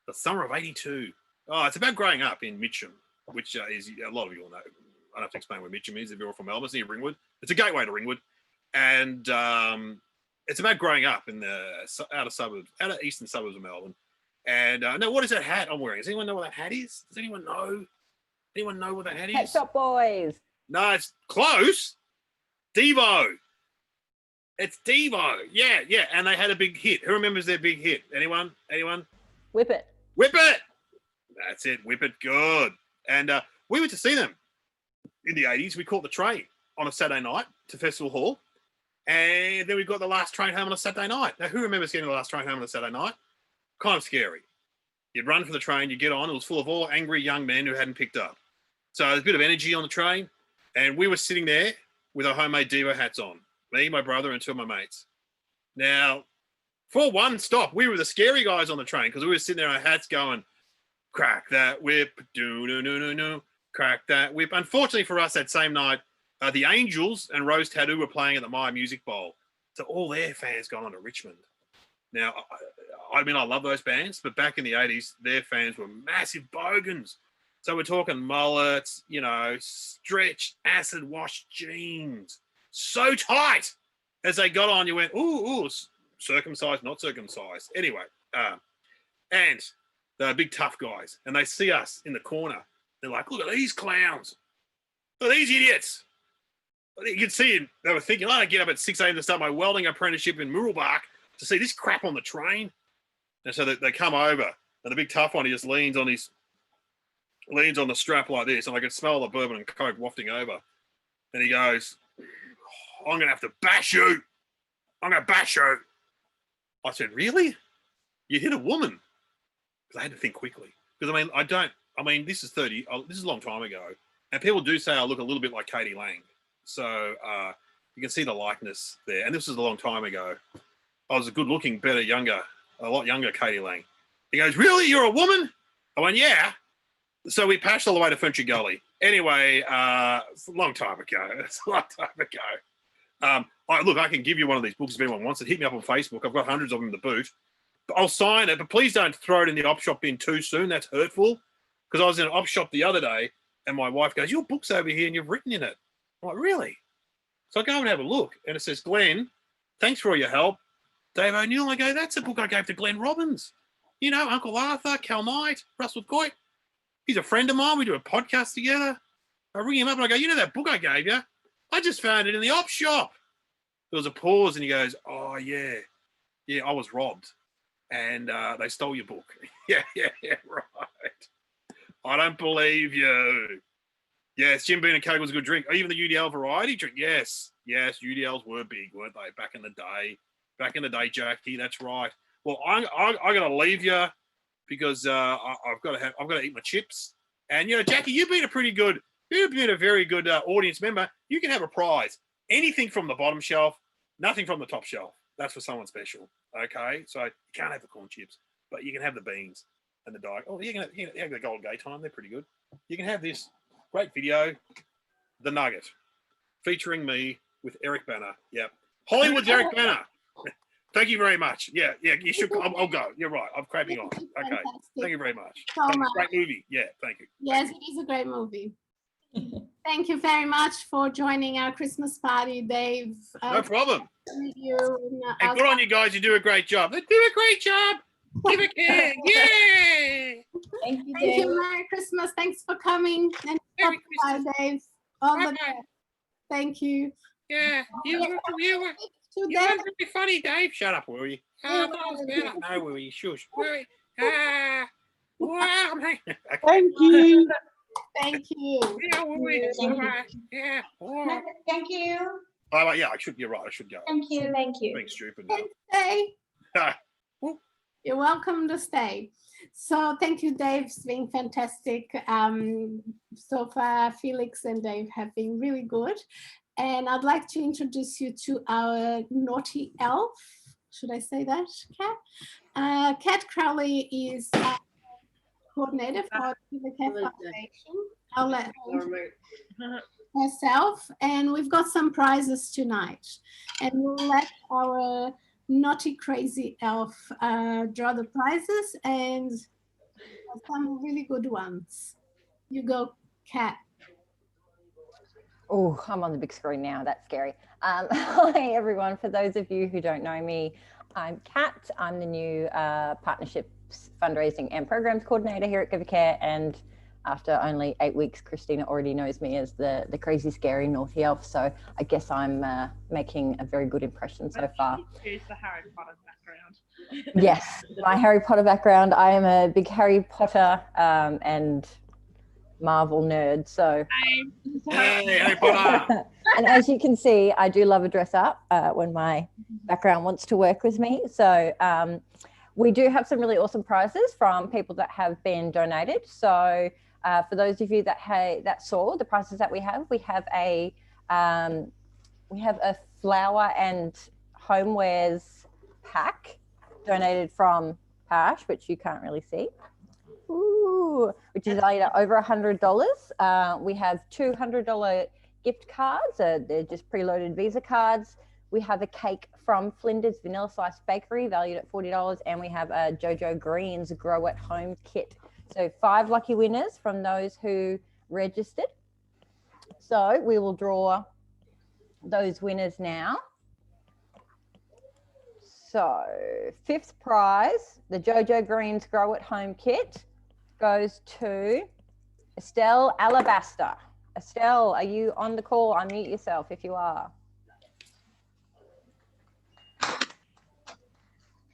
The Summer of '82. Oh, it's about growing up in Mitcham, which is a lot of you will know. I don't have to explain where Mitcham is if you're all from Melbourne. It's near Ringwood. It's a gateway to Ringwood, and it's about growing up in the outer eastern suburbs of Melbourne. And no, what is that hat I'm wearing? Does anyone know what that hat is? Does anyone know? Anyone know what that hat is? Pet Shop Boys. No, it's close. Devo. It's Devo. Yeah. And they had a big hit. Who remembers their big hit? Anyone? Whip It. Whip It. That's it. Whip It. Good. And we went to see them in the 80s. We caught the train on a Saturday night to Festival Hall. And then we got the last train home on a Saturday night. Now, who remembers getting the last train home on a Saturday night? Kind of scary. You'd run for the train, you get on. It was full of all angry young men who hadn't picked up. So there's a bit of energy on the train. And we were sitting there with our homemade Devo hats on. Me, my brother, and two of my mates. Now, for one stop, we were the scary guys on the train because we were sitting there in our hats going, crack that whip, do-no-no-no-no, crack that whip. Unfortunately for us that same night, the Angels and Rose Tattoo were playing at the Myer Music Bowl. So all their fans got on to Richmond. Now, I mean, I love those bands, but back in the 80s, their fans were massive bogans. So we're talking mullets, you know, stretched, acid wash jeans. So tight. As they got on, you went, ooh, circumcised, not circumcised. Anyway, and they're big tough guys. And they see us in the corner. They're like, look at these clowns. Look at these idiots. You can see them. They were thinking, I don't get up at 6 a.m. to start my welding apprenticeship in Mooroolbark to see this crap on the train. And so they come over, and the big tough one, he just leans on the strap like this, and I can smell the bourbon and coke wafting over. And he goes, I'm going to have to bash you. I'm going to bash you. I said, really? You hit a woman? Because I had to think quickly. Because, this is a long time ago. And people do say I look a little bit like Katie Lang. So you can see the likeness there. And this was a long time ago. I was a good-looking, a lot younger Katie Lang. He goes, really? You're a woman? I went, yeah. So we passed all the way to Ferntree Gully. Anyway, a long time ago. It's a long time ago. I can give you one of these books if anyone wants it. Hit me up on Facebook. I've got hundreds of them in the boot. But I'll sign it, but please don't throw it in the op shop bin too soon. That's hurtful. Because I was in an op shop the other day, and my wife goes, your book's over here and you've written in it. I'm like, really? So I go and have a look, and it says, Glenn, thanks for all your help. Dave O'Neill. I go, that's a book I gave to Glenn Robbins. You know, Uncle Arthur, Cal Knight, Russell Coit. He's a friend of mine. We do a podcast together. I ring him up and I go, you know that book I gave you? I just found it in the op shop. There was a pause and he goes, oh, yeah. Yeah, I was robbed. And they stole your book. yeah, right. I don't believe you. Yes, Jim Beam and Coke was a good drink. Even the UDL variety drink. Yes, UDLs were big, weren't they? Back in the day, Jackie. That's right. Well, I got to leave you because I've got to eat my chips. And you know, Jackie, you've been a very good audience member. You can have a prize. Anything from the bottom shelf, nothing from the top shelf. That's for someone special. Okay, so you can't have the corn chips, but you can have the beans and the diet. Oh, you can have the Golden Gay Time. They're pretty good. You can have this great video, The Nugget, featuring me with Eric Banner. Yep, Hollywood's Eric Banner. Thank you very much. Yeah, you should. I'll go. You're right. I'm crapping on. Okay. Thank you very much. Great movie. Yeah, thank you. Yes, it is a great movie. Thank you very much for joining our Christmas party, Dave. No problem. With you and good on you guys. You do a great job. They do a great job. Give a care. Yeah. Thank you. Merry Christmas. Thanks for coming. And bye, Dave. All the best. Thank you. Yeah. You were very funny, Dave. Shut up, will you? No, will you? Shush. Wow. Thank you. Thank you. Yeah. Thank you. Oh, yeah, you're right. I should go. Thank you. Being stupid. Stay. You're welcome to stay. So thank you, Dave. It's been fantastic. So far, Felix and Dave have been really good. And I'd like to introduce you to our naughty elf. Should I say that, Kat? Kat Crowley is coordinator for the Cat Foundation. I'll let her herself. And we've got some prizes tonight. And we'll let our naughty crazy elf draw the prizes and some really good ones. You go, Kat. Oh, I'm on the big screen now. That's scary. Hi, everyone. For those of you who don't know me, I'm Kat. I'm the new Partnerships, Fundraising and Programs Coordinator here at Give a Care. And after only 8 weeks, Christina already knows me as the crazy, scary, naughty elf. So I guess I'm making a very good impression so far. Choose the Harry Potter background. Yes, my Harry Potter background. I am a big Harry Potter and Marvel nerd. So, hey, Harry Potter. And as you can see, I do love a dress up when my background wants to work with me. So we do have some really awesome prizes from people that have been donated. So For those of you that saw the prices that we have a flower and homewares pack donated from Pash, which you can't really see. Ooh, which is valued at over $100. We have $200 gift cards. They're just preloaded Visa cards. We have a cake from Flinders Vanilla Slice Bakery valued at $40. And we have a Jojo Greens Grow at Home kit. So 5 lucky winners from those who registered. So we will draw those winners now. So 5th prize, the Jojo Greens Grow at Home kit, goes to Estelle Alabaster. Estelle, are you on the call? Unmute yourself if you are.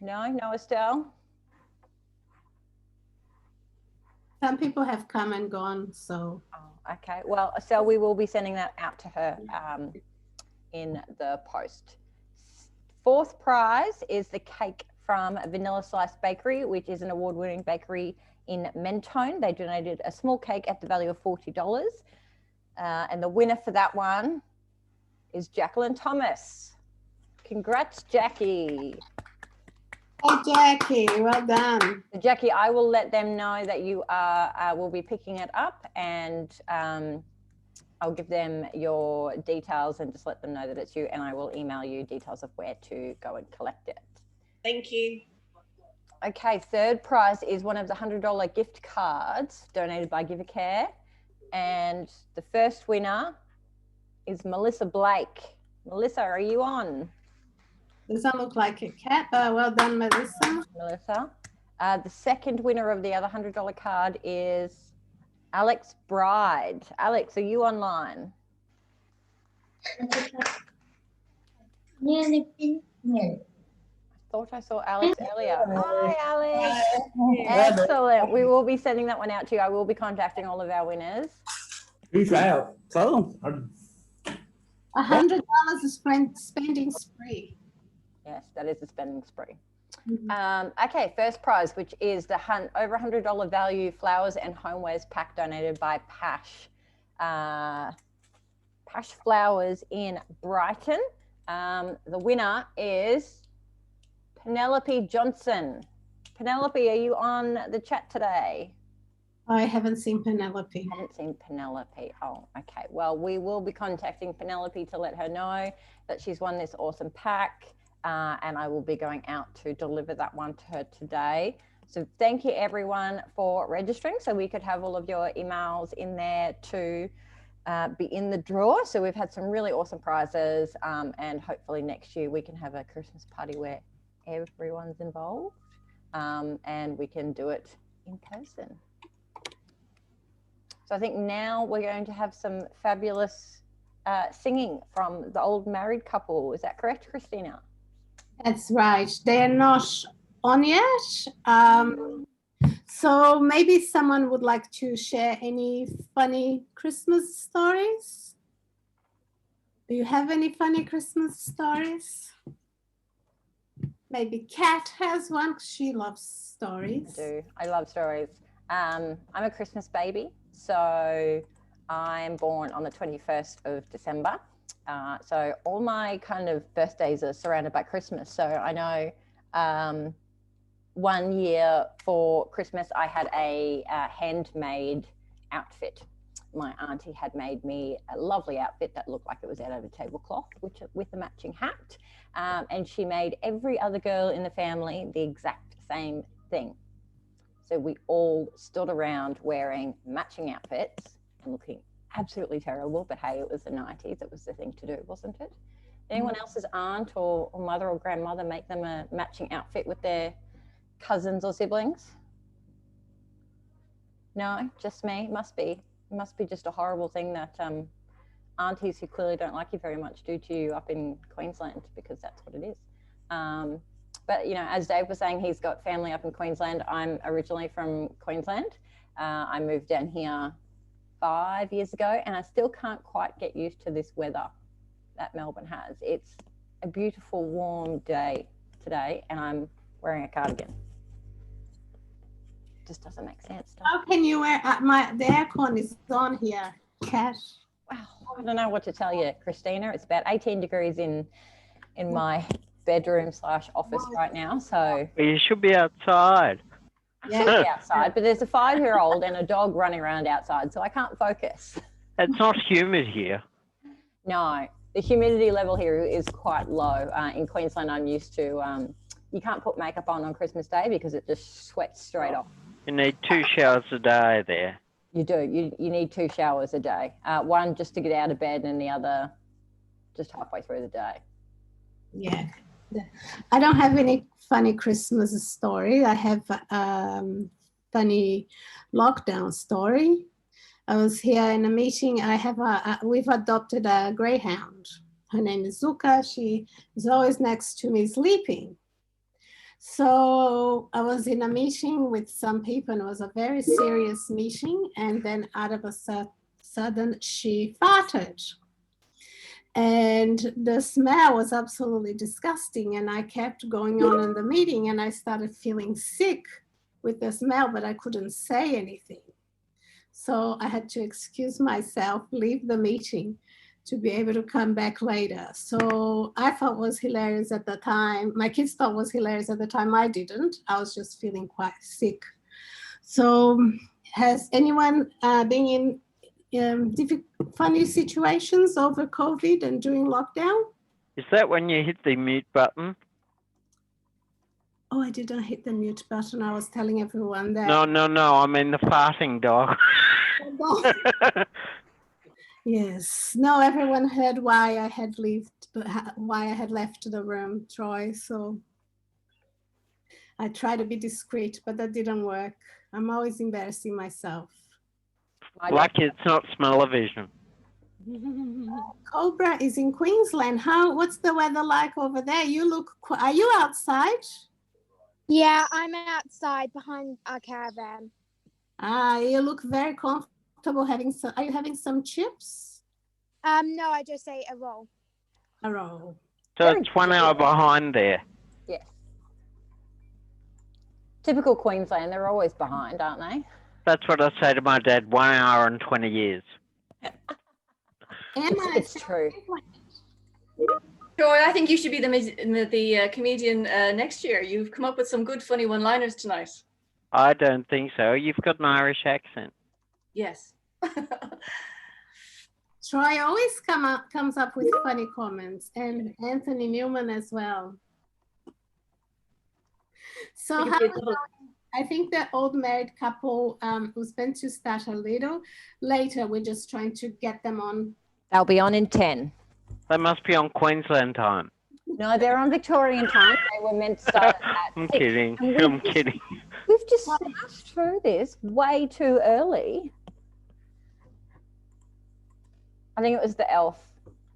No, Estelle? Some people have come and gone, so. Oh, okay. Well, Estelle, we will be sending that out to her in the post. 4th prize is the cake from Vanilla Slice Bakery, which is an award-winning bakery in Mentone. They donated a small cake at the value of $40. And the winner for that one is Jacqueline Thomas. Congrats, Jackie. Hey, Jackie, well done. Jackie, I will let them know that you will be picking it up, and I'll give them your details and just let them know that it's you, and I will email you details of where to go and collect it. Thank you. Okay, 3rd prize is one of the $100 gift cards donated by GiverCare, and the first winner is Melissa Blake. Melissa, are you on? Doesn't look like a cat. Well done, Melissa. Melissa. The second winner of the other $100 card is Alex Bride. Alex, are you online? I thought I saw Alex earlier. Hi, Alex. Excellent. We will be sending that one out to you. I will be contacting all of our winners. Who's out? Cool. $100 is spending spree. Yes, that is a spending spree. Okay, first prize, which is the over $100 value flowers and homewares pack donated by Pash. Pash Flowers in Brighton. The winner is Penelope Johnson. Penelope, are you on the chat today? I haven't seen Penelope. Haven't seen Penelope. Oh, okay. Well, we will be contacting Penelope to let her know that she's won this awesome pack. And I will be going out to deliver that one to her today. So thank you everyone for registering, so we could have all of your emails in there to be in the draw. So we've had some really awesome prizes, and hopefully next year we can have a Christmas party where everyone's involved, and we can do it in person. So I think now we're going to have some fabulous singing from the old married couple. Is that correct, Christina? That's right. They're not on yet. So maybe someone would like to share any funny Christmas stories. Do you have any funny Christmas stories? Maybe Kat has one, 'cause she loves stories. I do. I love stories. I'm a Christmas baby, so I'm born on the 21st of December. So all my kind of birthdays are surrounded by Christmas. So I know one year for Christmas, I had a handmade outfit. My auntie had made me a lovely outfit that looked like it was out of a tablecloth, with a matching hat. And she made every other girl in the family the exact same thing. So we all stood around wearing matching outfits and looking absolutely terrible, but hey, it was the 90s. It was the thing to do, wasn't it? Anyone else's aunt or mother or grandmother make them a matching outfit with their cousins or siblings? No, just me. It must be just a horrible thing that aunties who clearly don't like you very much do to you up in Queensland, because that's what it is. But you know, as Dave was saying, he's got family up in Queensland. I'm originally from Queensland. I moved down here 5 years ago, and I still can't quite get used to this weather that Melbourne has. It's a beautiful warm day today, and I'm wearing a cardigan. just doesn't make sense. How can you wear the aircon is on here, Kat? Wow, I don't know what to tell you, Christina. It's about 18 degrees in my bedroom / office right now. So You should be outside. I should be outside, but there's a 5-year-old and a dog running around outside, so I can't focus. It's not humid here. No, the humidity level here is quite low. In Queensland, I'm used to, you can't put makeup on Christmas Day because it just sweats straight off. You need 2 showers a day there. You do. You need 2 showers a day. One just to get out of bed and the other just halfway through the day. Yeah. I don't have any funny Christmas story. I have funny lockdown story. I was here in a meeting. We've adopted a greyhound. Her name is Zuka. She is always next to me sleeping. So I was in a meeting with some people, and it was a very serious meeting. And then out of a sudden, she farted. And the smell was absolutely disgusting. And I kept going on in the meeting, and I started feeling sick with the smell, but I couldn't say anything. So I had to excuse myself, leave the meeting to be able to come back later. So I thought it was hilarious at the time. My kids thought it was hilarious at the time. I didn't. I was just feeling quite sick. So has anyone been in funny situations over COVID and during lockdown? Is that when you hit the mute button? Oh, I didn't hit the mute button. I was telling everyone that. No. I mean the farting dog. Yes. No, everyone heard why I had left the room, Troy. So I try to be discreet, but that didn't work. I'm always embarrassing myself. Lucky it's not smell-o-vision. Cobra is in Queensland. What's the weather like over there? Are you outside? Yeah, I'm outside behind our caravan. You look very comfortable. Are you having some chips? No, I just ate a roll. A roll. So it's 1 hour behind there. Yes. Typical Queensland, they're always behind, aren't they? That's what I say to my dad, 1 hour and 20 years. It's true. Joy, I think you should be the comedian next year. You've come up with some good funny one-liners tonight. I don't think so. You've got an Irish accent. Yes. Troy always comes up with funny comments, and Anthony Newman as well. So I think the old married couple was meant to start a little later. We're just trying to get them on. They'll be on in 10. They must be on Queensland time. No, they're on Victorian time. They were meant to start at I'm 6. kidding. I'm kidding. We've just smashed through this way too early. I think it was the elf.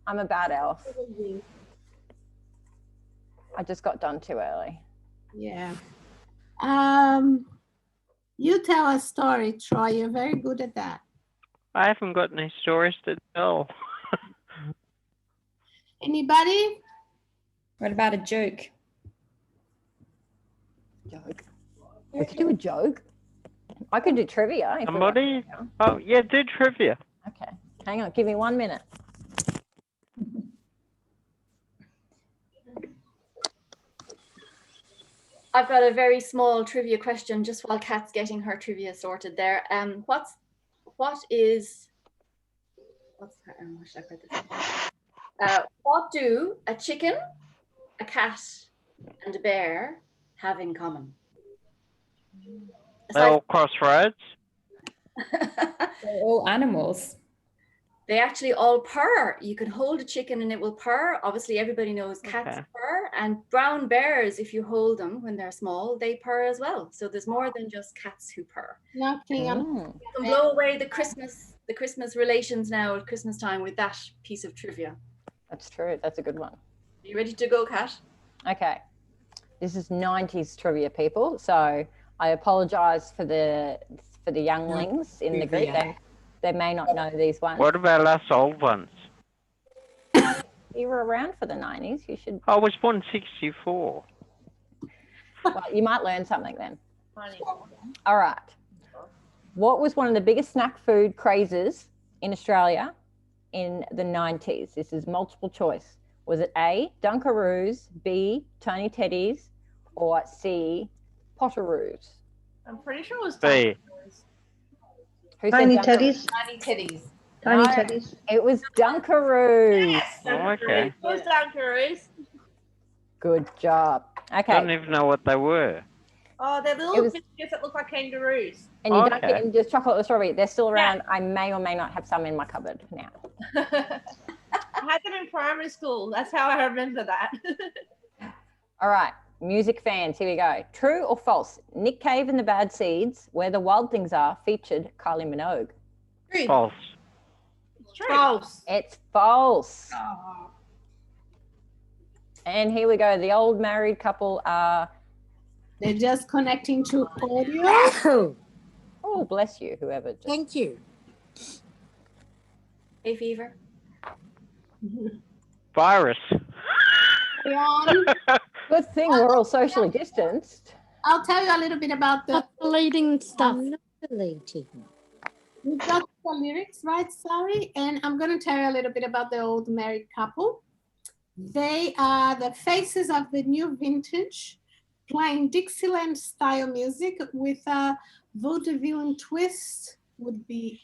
I'm a bad elf. I just got done too early. Yeah. You tell a story, Troy. You're very good at that. I haven't got any stories to tell. Anybody? What about a joke? Joke. We could do a joke. I could do trivia. Somebody? Oh, yeah, do trivia. Okay. Hang on. Give me 1 minute. I've got a very small trivia question just while Kat's getting her trivia sorted there. What do a chicken, a cat, and a bear have in common? They're all crossroads. They're all animals. They actually all purr. You can hold a chicken and it will purr. Obviously, everybody knows cats purr, and brown bears, if you hold them when they're small, they purr as well. So there's more than just cats who purr. Nothing. You can blow away the Christmas relations now at Christmas time with that piece of trivia. That's true. That's a good one. Are you ready to go, Kat? Okay. This is 90s trivia, people. So I apologize for the younglings in the group. They may not know these ones. What about us old ones? You were around for the 90s. You should. I was born 64. Well, you might learn something then. All right. What was one of the biggest snack food crazes in Australia in the 90s? This is multiple choice. Was it A, Dunkaroos, B, Tiny Teddies, or C, Potteroos? I'm pretty sure it was B. Who said Tiny Dunkaroos? Teddies. Tiny Teddies. Tiny No, Teddies. it was Dunkaroos. Yes, Dunkaroos. okay. It was Dunkaroos. Good job. I don't Okay. even know what they were. Oh, they're It little was- biscuits that look like kangaroos. And you dunk Okay. it in just chocolate or strawberry. They're still around. I may or may not have some in my cupboard now. I had them in primary school. That's how I remember that. All right. Music fans, here we go. True or false? Nick Cave and the Bad Seeds, Where the Wild Things Are, featured Kylie Minogue. False. It's true. False. It's false. Oh. And here we go. The old married couple are. They're just connecting to audio. Oh, bless you, whoever. Just... Thank you. Hay fever. Virus. On. Good thing we're all socially distanced. I'll tell you a little bit about the Deleting stuff. I'm not deleting. we got the lyrics, right, Sari? And I'm going to tell you a little bit about the old married couple. They are the faces of the new vintage, playing Dixieland style music with a vaudeville twist. Would be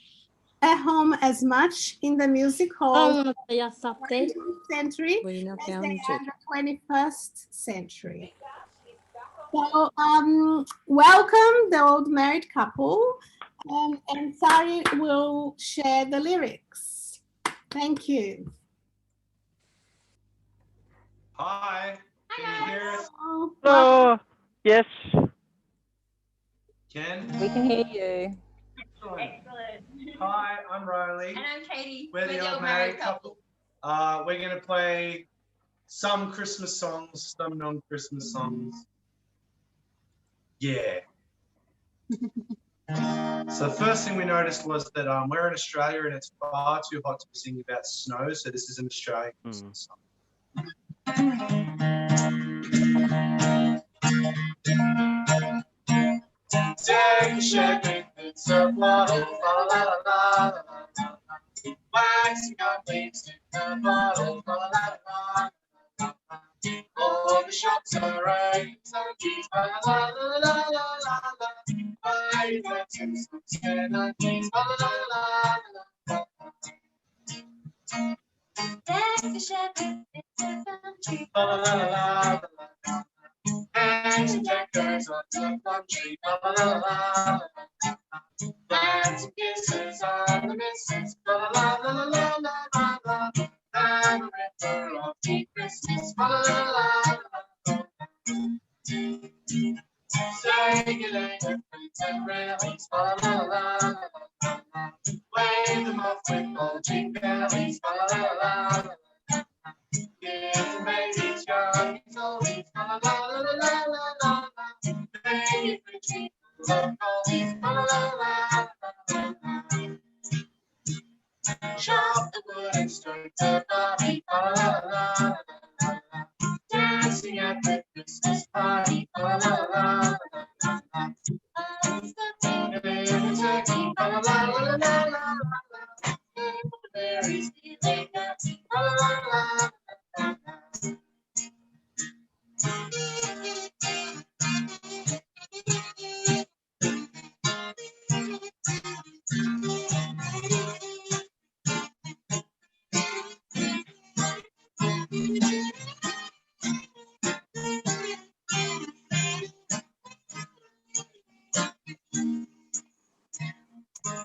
at home as much in the music hall. I want to say something. 20th century We're not as going they to. are the 21st century. So, welcome the old married couple, and Sari will share the lyrics. Thank you. Hi, can you hear us? Oh, yes. Ken? We can hear you. Excellent. Hi, I'm Riley. And I'm Katie. We're the old married couple. We're going to play some Christmas songs, some non-Christmas songs. Yeah. So the first thing we noticed was that we're in Australia and it's far too hot to be singing about snow, so this is an Australian Christmas song. Take a shepherd, it's a bottle, la la la la la. Waxing up leaves in a bottle, la la la la. All the shops are right, so keep la la la la la la la. Buy the two socks and a keys, la la la la la. Take a shepherd, it's a country, la la la la la. And the deckers on the plum tree, la la la la la. Plants and kisses on the misses, la la la la la la la. And a river of deep Christmas, la la la la la. Sing it later, fruits and relics, la la la la la. Wave them off with bulging bellies, la la la la la. Give the babies young, it's always la la la la la la la. Baby for treat, love always la la la la la la. Chop the wood and stir the body, la la la la la. Dancing at the Christmas party, la la la la la. It's the moon of the turkey, la la la la la la la. The berries feeling dirty, la la la la.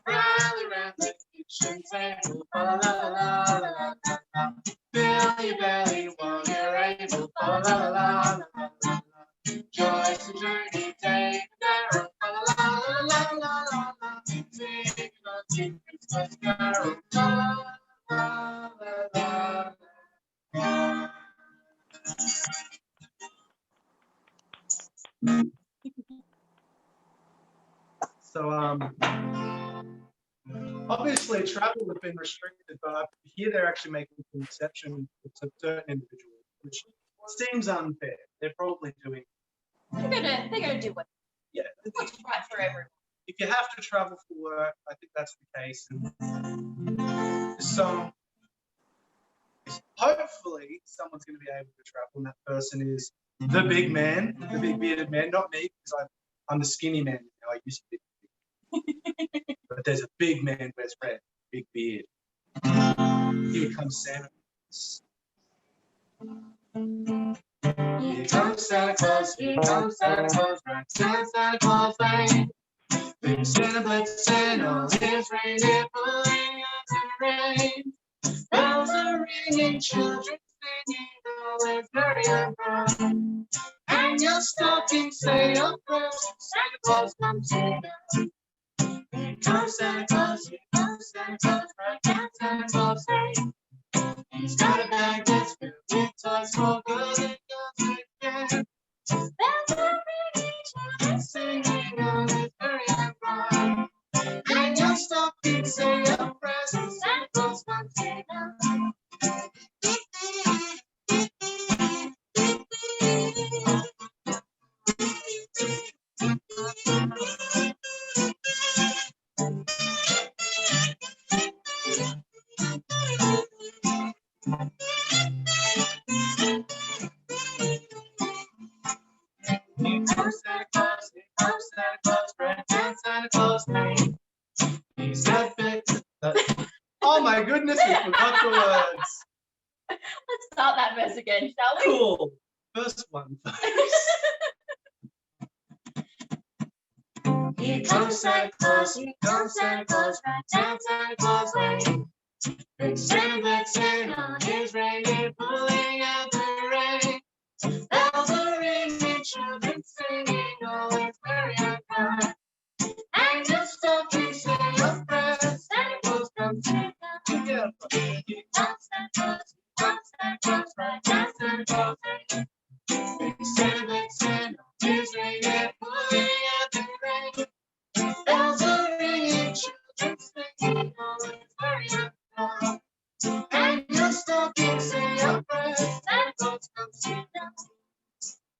Rally round the kitchen table, la la la la la la. Fill your belly while you're able, la la la la la la. Joyce and journey, Dave and Darryl, la la la la la la la. Sing a Christmas carol, la la la la la. So, obviously travel has been restricted, but here they're actually making an exception to certain individuals, which seems unfair. They're probably doing. They're gonna do what Yeah, It's right for everyone. if you have to travel for work, I think that's the case. And this song is hopefully someone's going to be able to travel, and that person is the big man, the big bearded man, not me, because I'm the skinny man now. I used to be. But there's a big man who wears red, big beard. Here comes Santa. Here comes Santa Claus, here comes Santa Claus, right? Santa Claus, right? Big Santa, but Santa, his reindeer pulling out the rain. Bells are ringing, children singing, oh, it's very bright. And your stockings say your prayers, Santa Claus comes to you. Here comes Santa Claus, here comes Santa Claus, right down Santa Claus Lane. He's got a bag that's filled with toys for good and good again. Bells are ringing, children singing, oh, it's very bright. And your stockings say your prayers, Santa Claus comes to you. Here comes Santa Claus, here comes Santa Claus, right down Santa Claus Lane. He's got big. Oh my goodness, we forgot the words. Let's start that verse again, shall we? Cool. First one. Here comes Santa Claus, here comes Santa Claus, right down Santa Claus Lane. Big Santa on his reindeer pulling out the rain. Bells are ringing, children singing, oh, it's very bright. And your stockings say your prayers, Santa Claus comes to you. Here comes Santa Claus, here comes Santa Claus, right down Santa Claus Lane. Big Santa on his reindeer pulling out the rain. Bells are ringing, children singing, oh, it's very bright. And your stockings say your prayers, Santa Claus comes to you.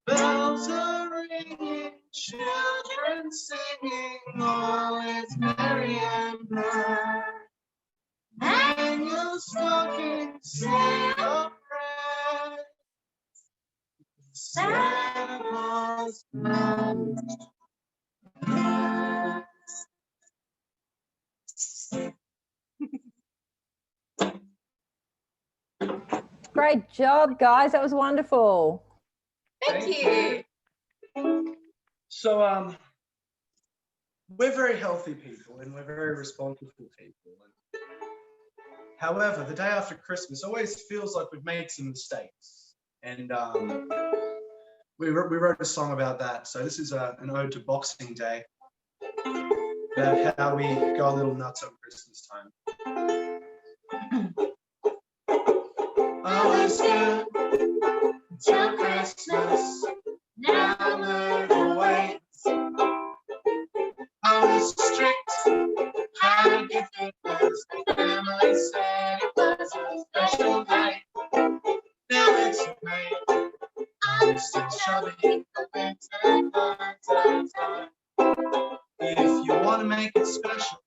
Bells are ringing, children singing, all is merry and bright. And your stockings say your prayers, Santa Claus comes to Great job, guys. That was wonderful. Thank you. So, we're very healthy people and we're very responsible people. However, the day after Christmas always feels like we've made some mistakes. And we wrote a song about that. So this is an ode to Boxing Day, about how we go a little nuts on Christmas time. all is good till Christmas. Now learn the ways. I was strict, how to it was. The family said it was a special day. Now it's May. I'm still shoving the winter months time. If you want to make it special,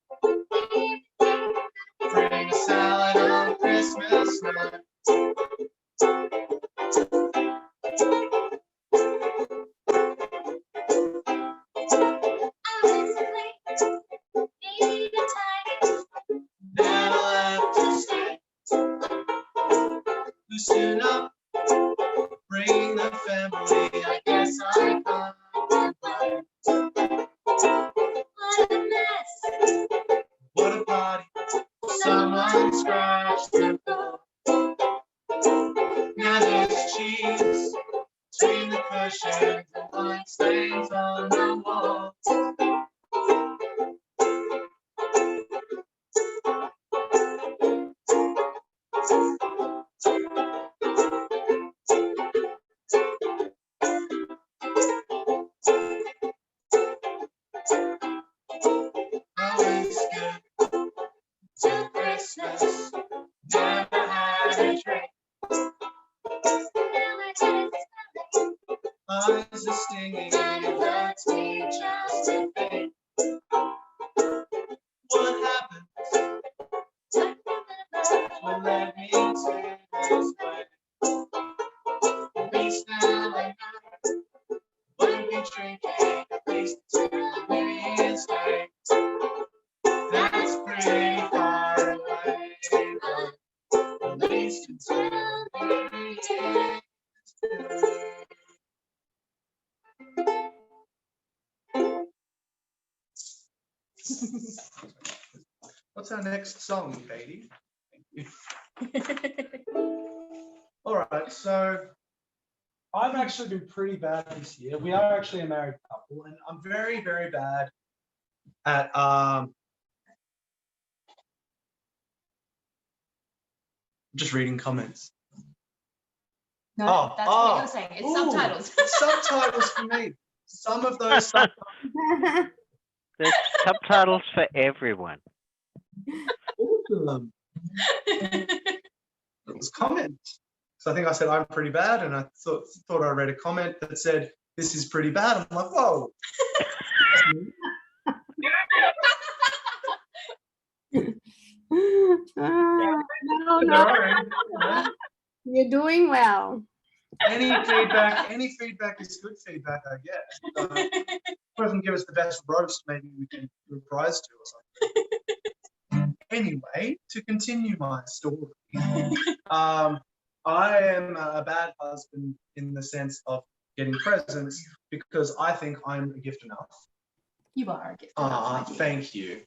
bring a salad on Christmas night. That'll have to stay. Loosen up, bring the family. I guess I contemplate. What a mess. What a party. Someone scratched the floor. Now there's cheese Between the cushions and white stains on the wall. Always good till Christmas. Never had a drink. eyes are stinging. And it hurts me just wasted pain. What happened? Well, let me say this way. At least now I know when we drinking, at least until we stay. That's pretty far away, but at least until we stay. What's our next song, Katie? Thank you. All right, so I've actually been pretty bad this year. We are actually a married couple, and I'm very, very bad at just reading comments. No, that's what you're saying. It's subtitles. It's subtitles for me. Some of those subtitles. There's subtitles for everyone. Awesome. It was comments. So I think I said I'm pretty bad, and I thought I read a comment that said this is pretty bad. I'm like, whoa. No. You're doing well. Any feedback is good feedback, I guess. So, if it doesn't give us the best roast, maybe we can reprise to or something. Anyway, to continue my story, I am a bad husband in the sense of getting presents because I think I'm a gift enough. You are a gift enough. Thank you.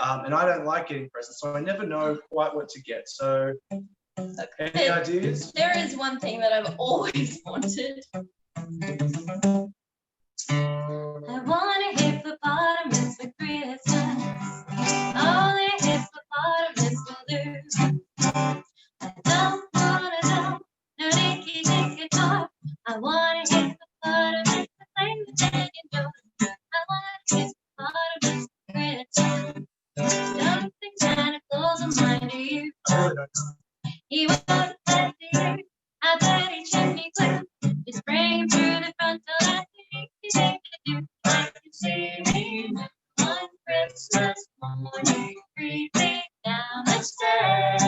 And I don't like getting presents, so I never know quite what to get. So, any ideas? There is one thing that I've always wanted. I want a hippopotamus for Christmas. Only a hippopotamus will do. I don't want to know no dinky dinky toy. I want a hippopotamus to play with Daniel Joe. I want a hippopotamus for Christmas. Don't think Santa Claus will mind you. He won't let you. I bet he checked me quick. Just bring him through the front door. I think he's able to do. I can see me one Christmas morning, creeping down the stairs.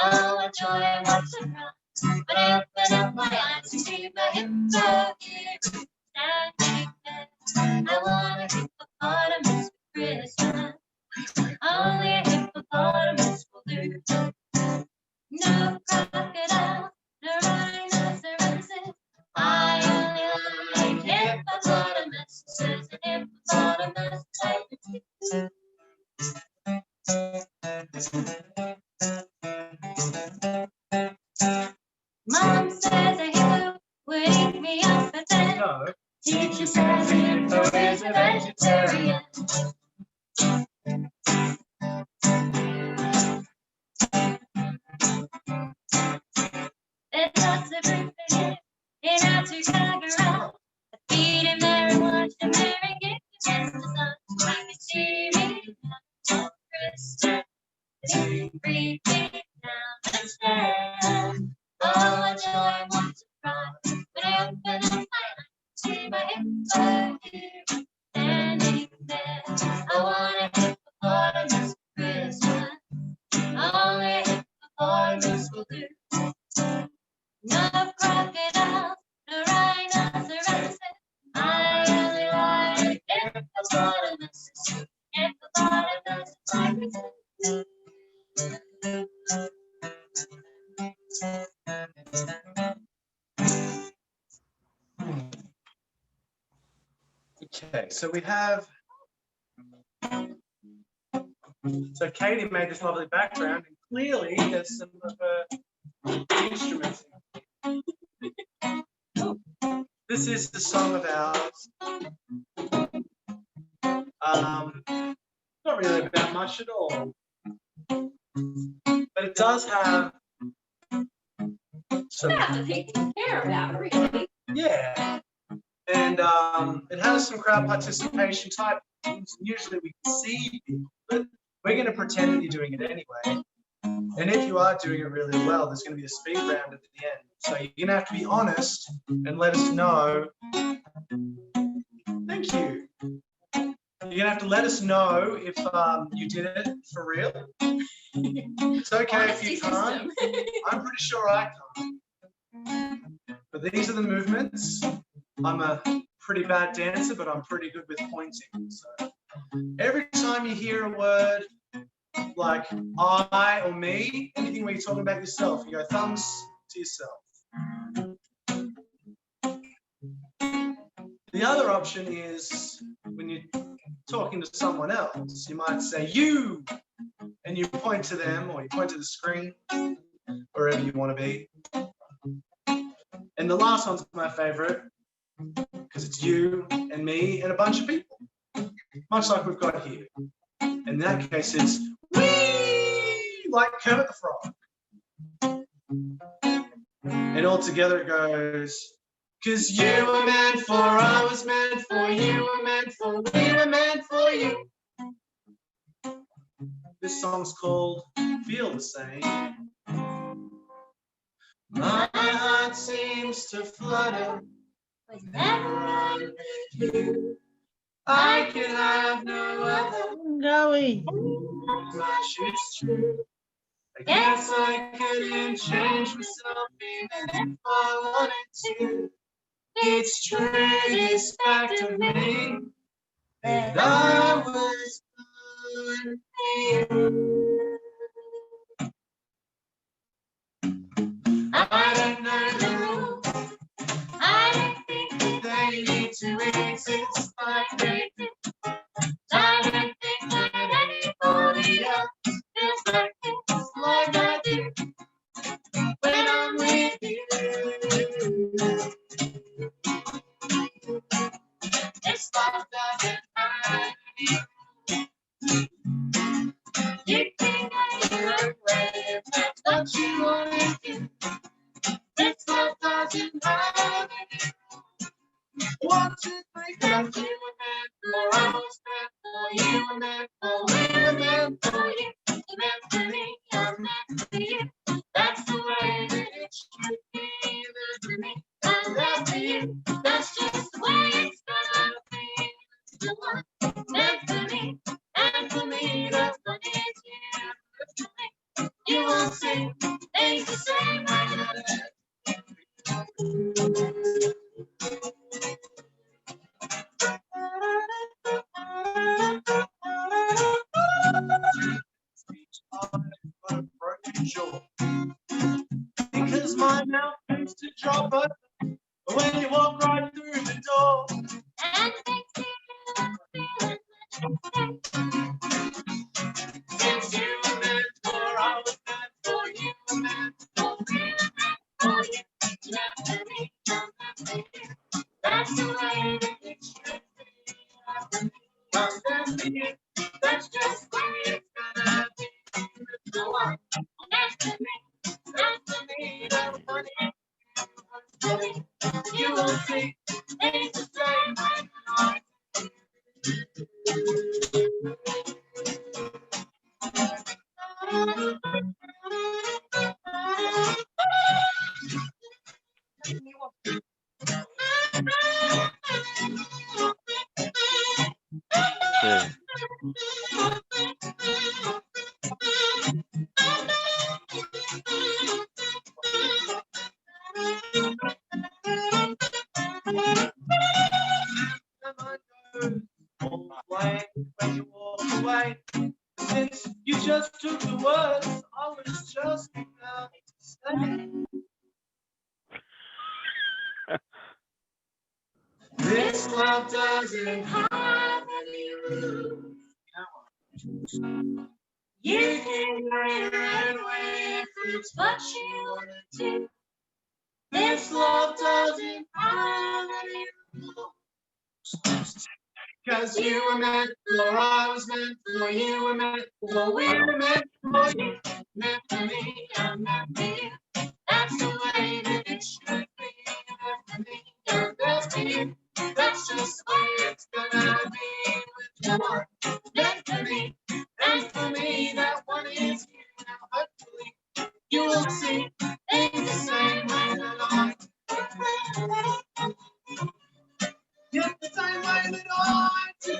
Oh, what joy and what surprise! When I open up my eyes and see my hippo here standing there. I want a hippopotamus for Christmas. Only a hippopotamus will do. No crocodile, no rhinoceroses. I only like hippopotamuses and hippopotamus tigers. Mom says a hippo would eat me up, but then teacher says a hippo is a vegetarian. There's lots of room for him in our two-car. I feed him there and watch him there and get the chance to sun. I can see me now on Christmas. Creeping down the stairs. Oh, what joy, what surprise. When I open up my eyes, see my hippo here standing there. I want a hippopotamus for Christmas. Only a hippopotamus will do. No crocodile, no rhinoceros. I only like hippopotamuses. Hippopotamus tigers. Okay, so we have. So Katie made this lovely background, and clearly there's some of her instruments. This is the song of ours. Not really about much at all, but it does have some. Not to take care about, really. Yeah, and it has some crowd participation type things. Usually we can see people, but we're going to pretend that you're doing it anyway. And if you are doing it really well, there's going to be a speed round at the end. So you're going to have to be honest and let us know. Thank you. You're gonna have to let us know if you did it for real. It's okay if you can't. I'm pretty sure I can't. But these are the movements. I'm a pretty bad dancer, but I'm pretty good with pointing. So every time you hear a word like I or me, anything where you're talking about yourself, you go thumbs to yourself. The other option is when you're talking to someone else, you might say you, and you point to them or you point to the screen, wherever you want to be. And the last one's my favorite because it's you and me and a bunch of people, much like we've got here. In that case, it's wee, like Kermit the Frog. And all together it goes, 'cause you were meant for, I was meant for, you were meant for, we were meant for you. This song's called Feel the Same. My heart seems to flutter whenever I'm with you. I can have no other. Going. Much is true. I guess I couldn't change myself even if I wanted to. It's true, this fact of me that I was born for you. I don't know the rules. I don't think that they need to exist like they do. I don't think that anybody else feels like this like I do when I'm with you. It's love doesn't hide you. You can go your own way if that's what you want to do. This love doesn't hide you. 1, 2, 3, that you were meant for, I was meant for, you were meant for, we were meant for you. You're meant for me, I'm meant for you. That's the way that it should be. You're meant for me, I'm meant for you. That's just the way it's gonna be. The one meant for me, and for me, that's what it's here. You won't see things the same way. Because my mouth used to drop open when you walk right through the door. And it makes me feel since you were meant for, I was meant for, you were meant for, we were meant for you. You're meant for me, I'm meant for you. That's the way that it should be. I'm meant for you. That's just the way it's gonna be. The one meant for me, meant for me, that's what it is. You will see, it's the same way I when you walk away, since you just took the words I was just about to say. This love doesn't have any rules. You can go your own way if it's what you want to do. This love doesn't have any rules. Cause you were meant for, I was meant for, you were meant for, we were meant for you. Meant for me, I'm meant for you. That's the way that it should be. Meant for me, I'm meant for you. That's just the way it's gonna be with the one. Meant for me, and for me, that one is you. Now hopefully you will see things the same way that I do. Just the same way that I do.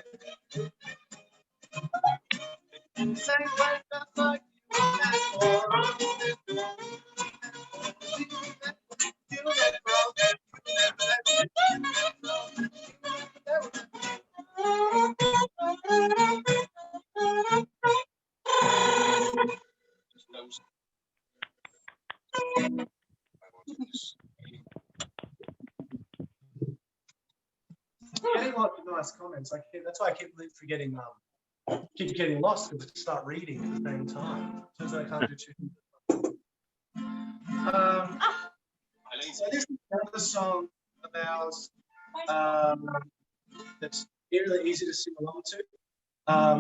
lot of nice comments. That's why I keep forgetting. Keep getting lost because I start reading at the same time. Turns out I can't do two things. So this is another song of ours that's really easy to sing along to.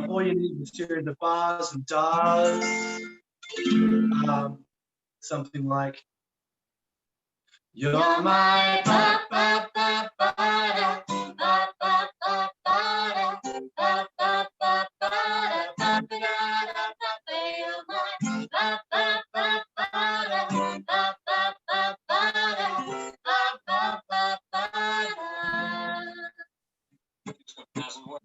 All you need is a series of bars and dars. Something like you're my ba ba ba ba da ba ba ba ba da ba ba ba ba da ba ba da ba you're my ba ba ba ba da ba ba ba ba da ba ba ba ba da. Doesn't work.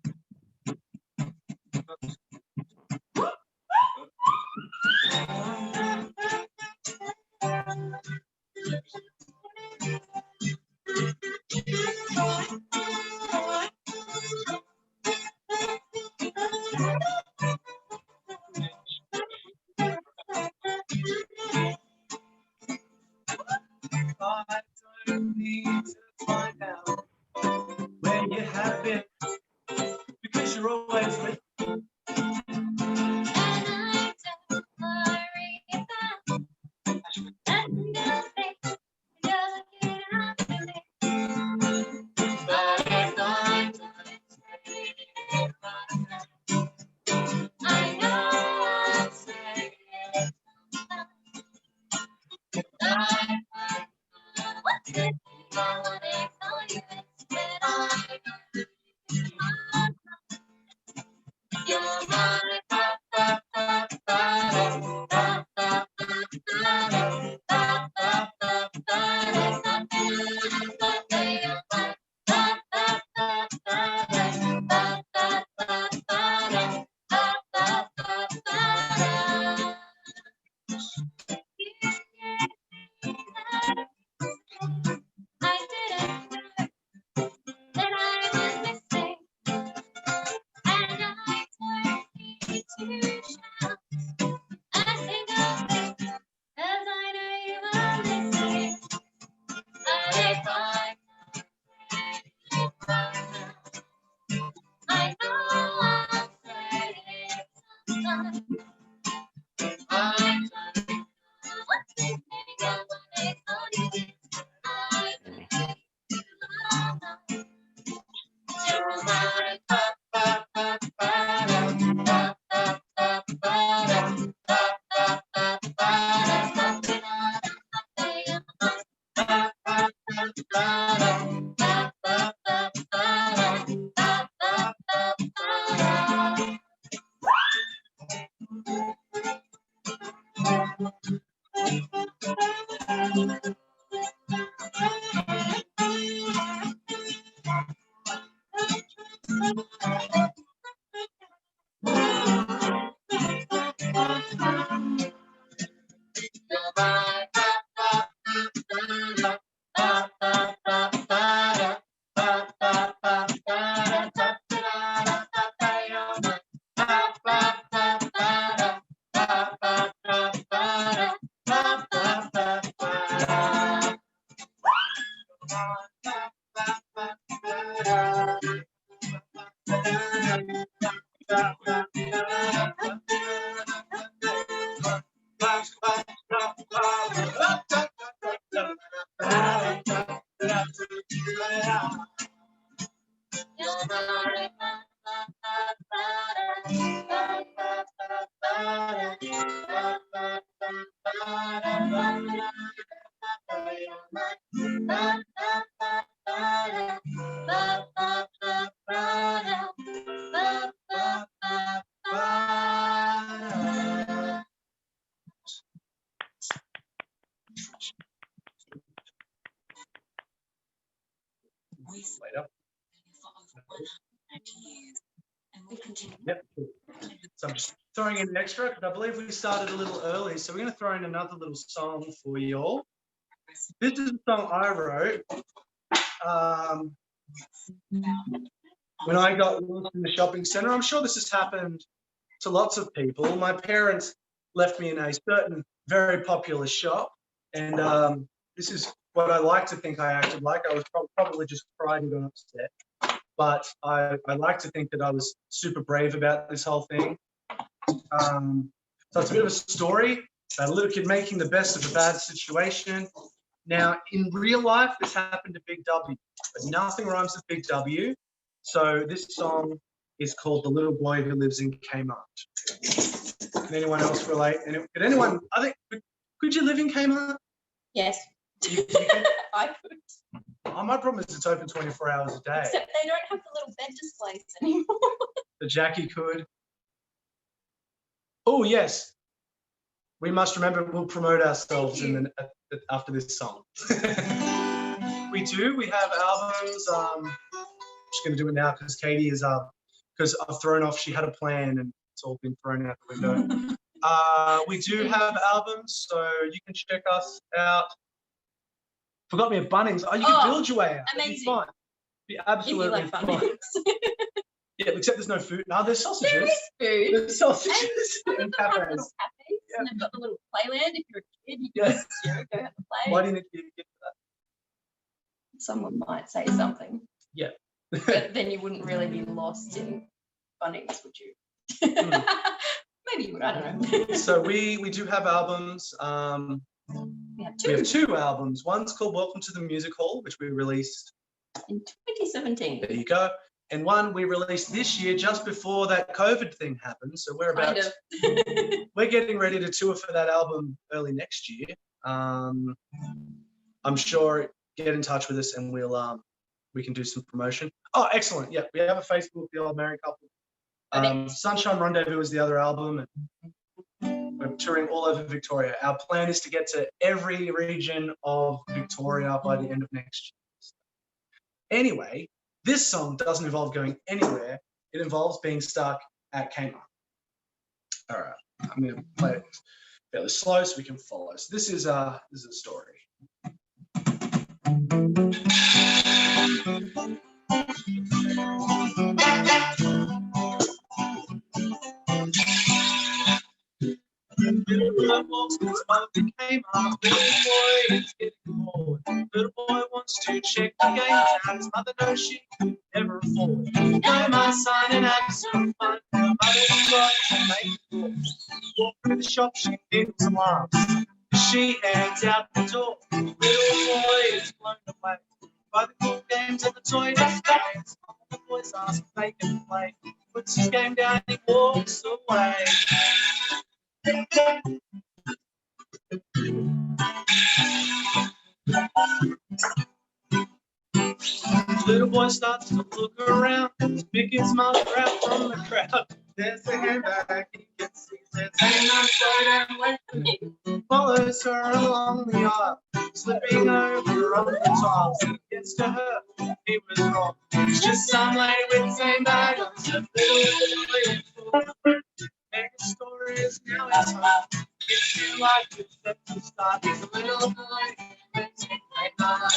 I don't need to find out where you have been because you're always with me. And I don't worry about nothing else, just get on with it. But if I don't say it, I know I'll say it sometimes. You're my ba ba ba ba ba ba ba ba ba ba ba I didn't know that I was missing, and I turned to shout. I think I'll think, 'cause I know you were missing. But if I know I'll say it sometime. I don't know what to think of when it's on you. I don't know. You're my ba ba ba ba da ba ba ba ba da ba ba ba ba da ba ba Later. Yep. So I'm just throwing in an extra because I believe we started a little early. So we're going to throw in another little song for you all. This is a song I wrote when I got lost in the shopping centre. I'm sure this has happened to lots of people. My parents left me in a certain very popular shop, and this is what I like to think I acted like. I was probably just frightened and upset. but I like to think that I was super brave about this whole thing. So it's a bit of a story about a little kid making the best of a bad situation. Now, in real life, this happened to Big W, but nothing rhymes with Big W. So this song is called The Little Boy Who Lives in Kmart. Can anyone else relate? Could anyone, could you live in Kmart? Yes. You can? I could. My problem is it's open 24 hours a day. Except they don't have the little bed displays anymore. But Jackie could. Oh, yes. We must remember we'll promote ourselves after this song. We do. We have albums. I'm just going to do it now because Katie is because I've thrown off. She had a plan and it's all been thrown out the window. We do have albums, so you can check us out. Forgot me at Bunnings. Oh, you can build your way out. Amazing. It'd be fine. Be absolutely like fine. Bunnings. Yeah, except there's no food. No, there's sausages. There is food. There's sausages And and they've got cafes. little cafes, and they've got the little playland. If you're a kid, you Yeah. can just, go out and play. Why do you need to be a kid for that? Someone might say something. Yeah. But then you wouldn't really be lost in Bunnings, would you? Maybe you would, I don't know. So we do have albums. We have We have two albums. One's called Welcome to the Music Hall, which we released in 2017. There you go. And one we released this year just before that COVID thing happened. So we're about we're getting ready to tour for that album early next year. I'm sure get in touch with us and we can do some promotion. Oh, excellent. Yeah, we have a Facebook, The Old Married Couple. Sunshine Rendezvous is the other album. And we're touring all over Victoria. Our plan is to get to every region of Victoria by the end of next year. Anyway, this song doesn't involve going anywhere. It involves being stuck at Kmart. All right, I'm going to play it fairly slow so we can follow. So this is a story. Little boy walks in front of the Kmart. Little boy is getting bored. Little boy wants to check the games out. His mother knows she could never afford. Go, my son, and have some fun. Her mother's right to make calls. Walk through the shop, she giggles and laughs. She heads out the door. Little boy is blown away by the cool games of the toy displays. All the boys ask if they can play. Puts his game down, he walks away. Little boy starts to look around, pick his mother out from the crowd. There's a handbag he gets, he says, "Hang on, slow down, wait for me." Follows her along the aisle, slipping over on the tiles. He gets to her, he was wrong. It's just some lady with the same bag on. Said, "Little boy, make a story is now his home. If you like it, set to start. He's a little boy who lives in Kmart."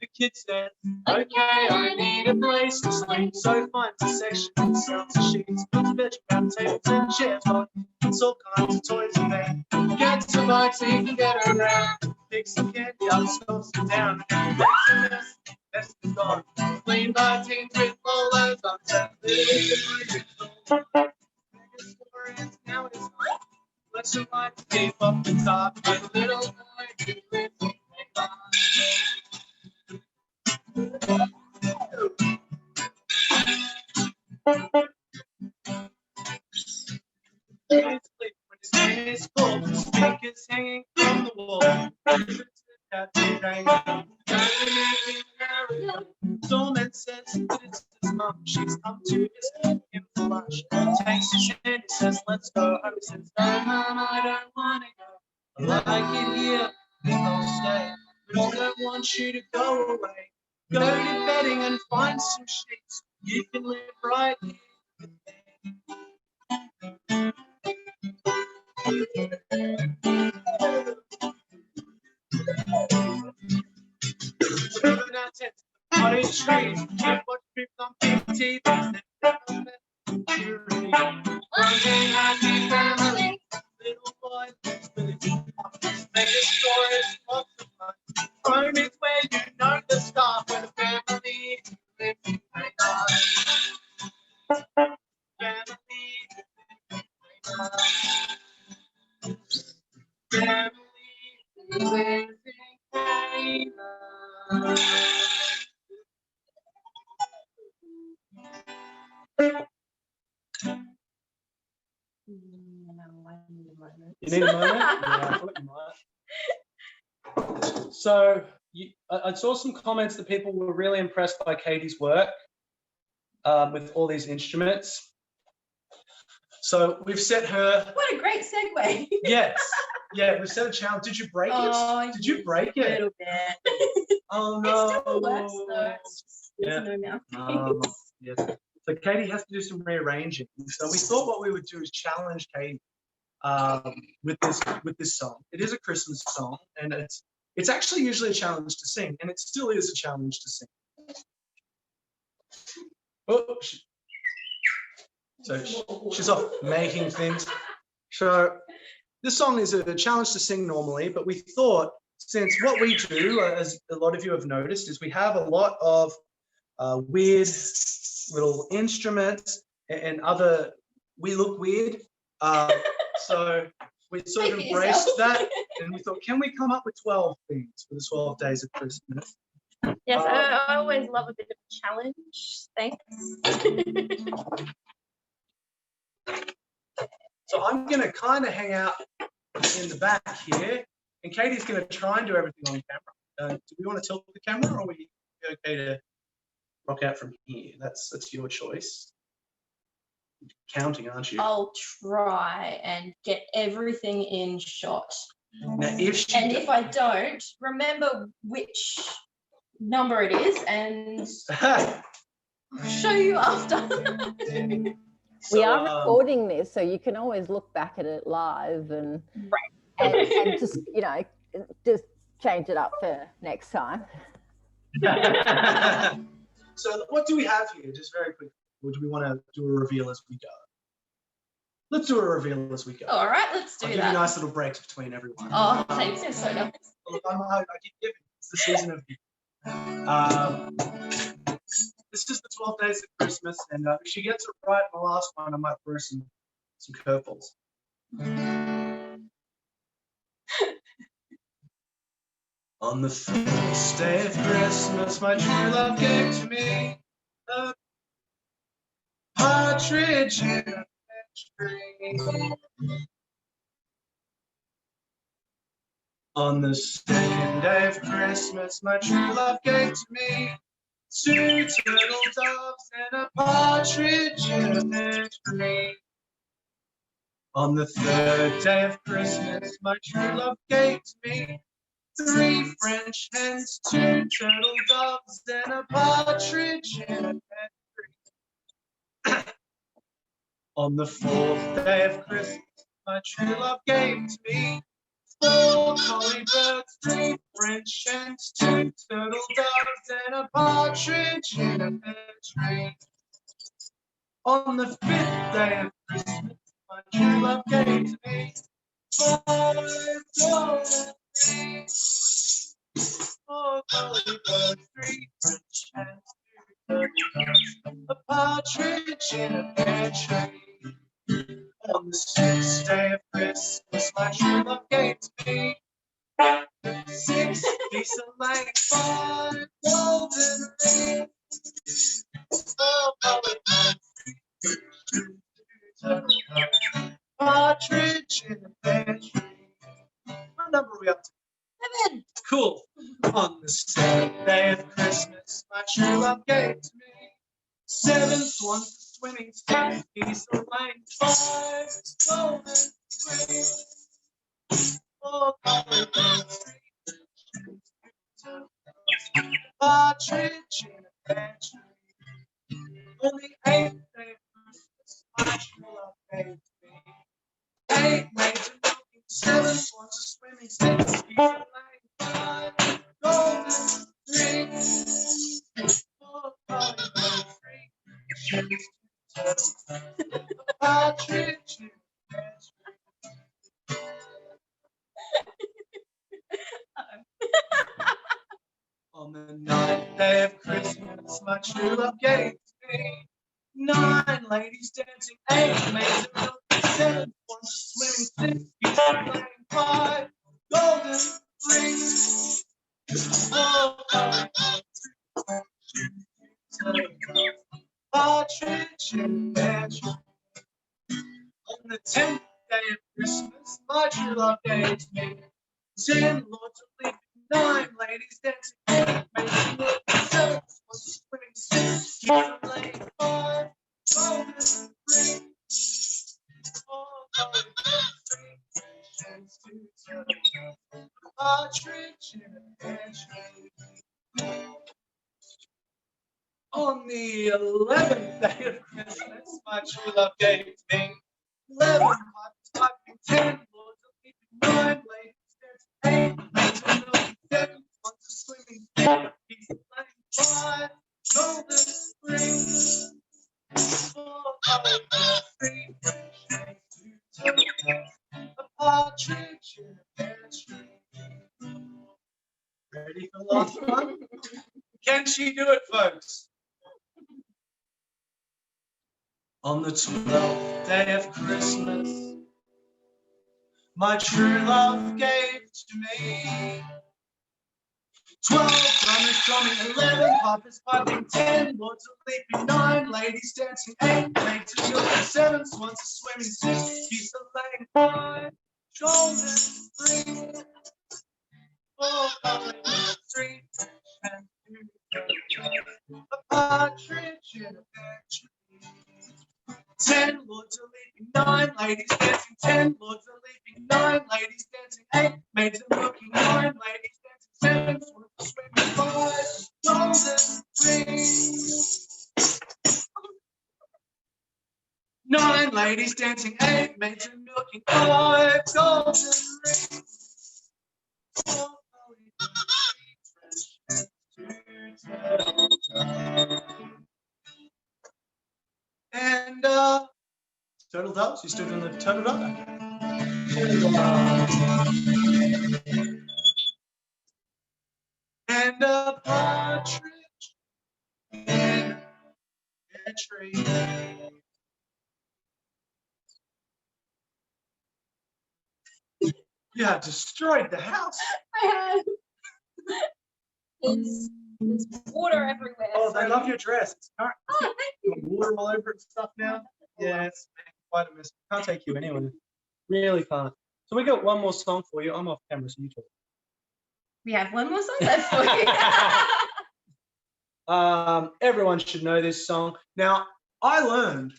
The kid said, "Okay, I need a place to sleep." So finds a section that sells sheets, puts bedroom around tables and chairs on. It's all kinds of toys in there. Gets a bike so he can get around. Picks some candy up, smells it down. And makes a mess, best is gone. Clean by teens with Lolas on set. It's now his home. Bless your life to keep up the top. With a little boy who lives in Kmart. When his name is called, the speaker's hanging from the wall. Doorman says that it's his mum. She's come to visit him for lunch. Takes his hand, he says, "Let's go home." He says, "No, Mum, I don't want to go. I like it here, think I'll stay. But I don't want you to go away. Go to bedding and find some sheets. You can live right here with me." Cottage trees, keep watch people on big TVs. One big happy family. Little boy lives with his Make a story of the fun. Home is where you know the start when the family lives in Raymond. Family lives in Raymond. You need a moment? Yeah, I thought you might. So I saw some comments that people were really impressed by Katie's work with all these instruments. So we've set her. What a great segue. Yes. Yeah, we've set a challenge. Did you break it? Did you break it? A little bit. Oh It no. still works though. It's just there's no mouthpiece. Yes. So Katie has to do some rearranging. So we thought what we would do is challenge Katie with this song. It is a Christmas song, and it's actually usually a challenge to sing, and it still is a challenge to sing. Oh, she's off making things. So this song is a challenge to sing normally, but we thought, since what we do, as a lot of you have noticed, is we have a lot of weird little instruments and other, we look weird. So we sort of embraced that, and we thought, can we come up with 12 things for the 12 days of Christmas? Yes, I always love a bit of a challenge. Thanks. So I'm going to kind of hang out in the back here, and Katie's going to try and do everything on camera. Do we want to tilt the camera, or are we okay to rock out from here? That's your choice. Counting, aren't you? I'll try and get everything in shot. Now, if if I don't, remember which number it is, and I'll show you after. We are recording this, so you can always look back at it live and just, just change it up for next time. So what do we have here, just very quickly? Or do we want to do a reveal as we go? Let's do a reveal as we go. All right, let's do I'll that. give you nice little breaks between everyone. Oh, thanks. It's so nice. Look, I keep giving. It's the season of This is the 12 days of Christmas, and if she gets it right in the last one, I might throw some curveballs. On the first day of Christmas, my true love gave to me a partridge in a pear tree. On the second day of Christmas, my true love gave to me 2 turtle doves and a partridge in a pear tree. On the third day of Christmas, my true love gave to me 3 French hens, 2 turtle doves, and a partridge in a pear tree. On the fourth day of Christmas, my true love gave to me 4 collie birds, 3 French hens, 2 turtle doves, and a partridge in a pear tree. On the 5th day of Christmas, my true love gave to me 5 golden rings, 4 collie birds, 3 French hens, 2 turtle doves, a partridge in a pear tree. On the 6th day of Christmas, my true love gave to me 6 geese laying 5 golden rings, 4 colored birds, 3 turtle doves, partridge in a pear tree. What number are we up to? 7. Cool. On the 7th day of Christmas, my true love gave to me 7 swans swimming, 6 geese laying 5 golden rings, 4 colored birds, 3 turtle doves, partridge in a pear tree. On the 8th day of Christmas, my true love gave to me 8 maids are milking, 7 swans are swimming, 6 geese are laying 5 golden rings, 4 colored birds, 3 a partridge in a pear tree. On the ninth day of Christmas, my true love gave to me 9 ladies dancing, 8 maids of milk, 7 ones swimming, 6 geese playing, 5 golden rings. 4 partridge in their tree. On the 10th day of Christmas, my true love gave to me 10 lords of leaping, 9 ladies dancing, 8 maids of milk, 7 ones swimming, 6 geese playing, 5 golden rings. 4 golden rings to turn. Partridge in a pear tree. On the 11th day of Christmas, my true love gave to me 11 piping, 10 lords of leaping, 9 ladies dancing, 8 maids of milk, 7 ones swimming, 6 geese playing, 5 golden rings. 4 golden rings to turn. A partridge in a pear tree. Ready for the last one? Can she do it, folks? On the 12th day of Christmas, my true love gave to me 12 drummers drumming, 11 pipers piping, 10 lords of leaping, 9 ladies dancing, 8 maids of milk, 7 swans a swimming, 6 geese a laying, 5 golden rings. 4 golden rings and 2 a partridge in a pear tree. 10 lords are leaping, 9 ladies dancing, 10 lords are leaping, 9 ladies dancing, 8 maids are milking, 9 ladies dancing, 7 swans swimming, 5 golden rings. 9 ladies dancing, 8 maids are milking, 5 golden rings. 4 and turtle doves, you stood in the turtle dove. And a partridge in a tree. You have destroyed the house. I have. There's water everywhere. Oh, they so- love your dress. It's current. Oh, thank you. Water all over it and stuff now. Yeah, it's quite a mess. Can't take you anywhere. Really can't. So we got one more song for you. I'm off camera, so you talk. We have one more song left for you. Everyone should know this song. Now, I learned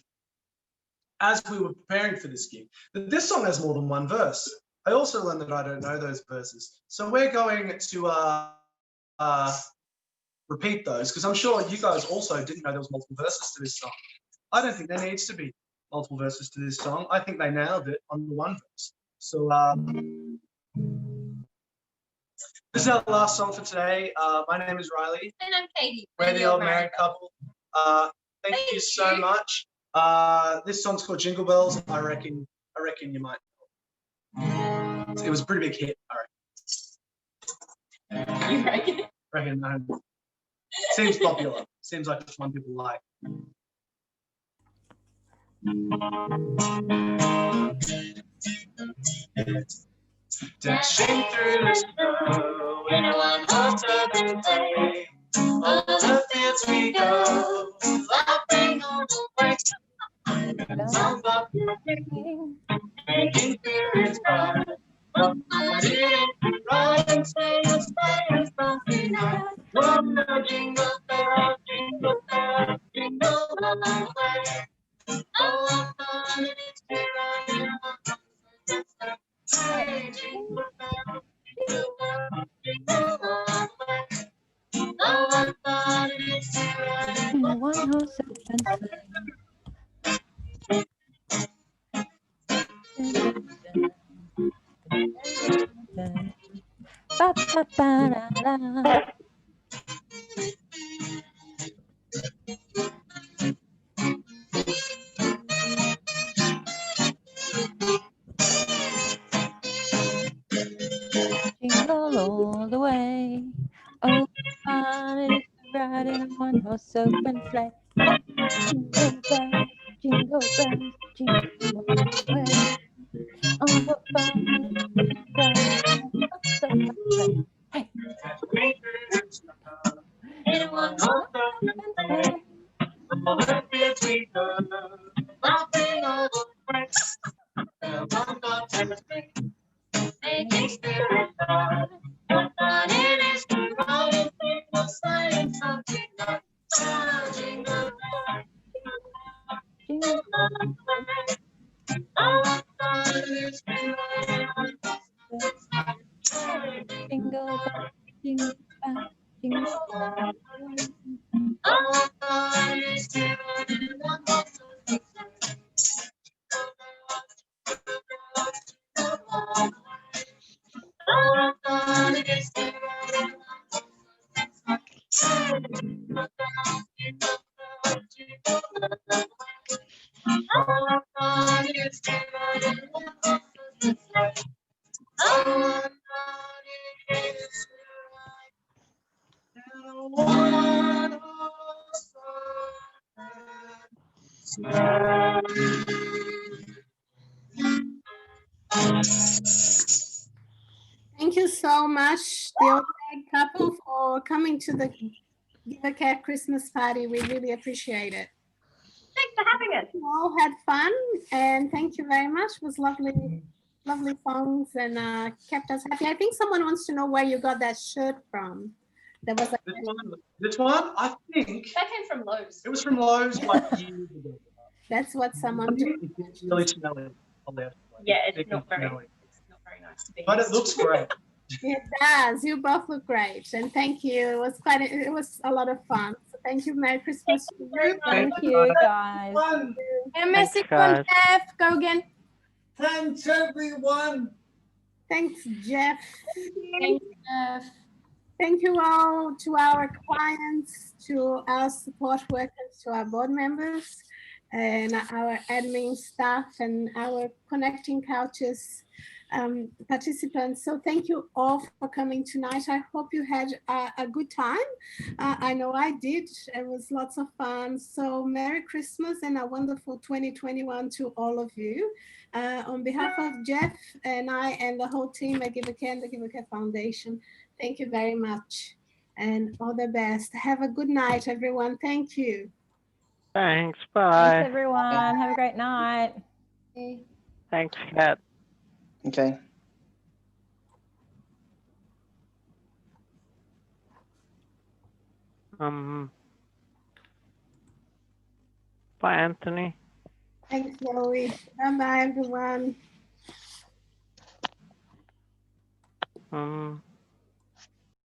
as we were preparing for this gig that this song has more than one verse. I also learned that I don't know those verses. So we're going to repeat those because I'm sure you guys also didn't know there was multiple verses to this song. I don't think there needs to be multiple verses to this song. I think they nailed it on the one verse. So this is our last song for today. My name is Riley. And I'm Katie. We're the old married couple. Thank you so much. This song's called Jingle Bells. I reckon you might know. It was a pretty big hit, I reckon. You reckon? Reckon. Seems popular. Seems like it's one people like. Dashing through the snow in a one-horse open sleigh, over the fields we go, laughing all the way. Songs of making spirits bright. Riding sleigh, bumping high. One jingle bell, jingle all the way. Oh, what fun it is to ride in a hey, jingle bell, jingle all the way. Oh, what fun it is to ride in a one-horse open Ba-ba-ba-da-da. Jingle all the way. Oh, fun it is to ride in a one-horse open sleigh. Jingle bells, jingle bells, jingle all the way. Oh, what fun it is to ride in a one-horse open sleigh. Hey! In a one-horse open sleigh. Making spirits bright. What fun it is to ride in a sleigh and something like jingle bells, jingle bells. Oh, what fun it is to ride in a one-horse open sleigh. Jingle bells, jingle bells, jingle all the way. Oh, what fun it is to ride in a one-horse open sleigh. Oh, what fun it is to ride in a Thank you so much, the Old Egg couple, for coming to the Give a Cat Christmas party. We really appreciate it. Thanks for having us. We all had fun, and thank you very much. It was lovely, lovely songs, and kept us happy. I think someone wants to know where you got that shirt from. There was This one, I think That came from Lowe's. it was from Lowe's like years ago. That's what someone told me. It's really smelly. on the outside. Yeah, Thick it's not and very. smelly. It's not very nice to be. But it looks great. It does. You both look great, and thank you. It was quite. It was a lot of fun. So thank you. Merry Christmas to you. Thank you, guys. And a message from Jeff. Go again. Thanks, everyone. Thanks, Jeff. Thanks, Jeff. Thank you all to our clients, to our support workers, to our board members, and our admin staff, and our Connecting Couches participants. So thank you all for coming tonight. I hope you had a good time. I know I did. It was lots of fun. So Merry Christmas and a wonderful 2021 to all of you. On behalf of Jeff and I and the whole team at Give a Care and the Give a Care Foundation, thank you very much and all the best. Have a good night, everyone. Thank you. Thanks. Thanks, Bye. everyone. Have a great night. Thanks, Kat. Okay. Bye, Anthony. Thanks, Zoe. Bye-bye, everyone.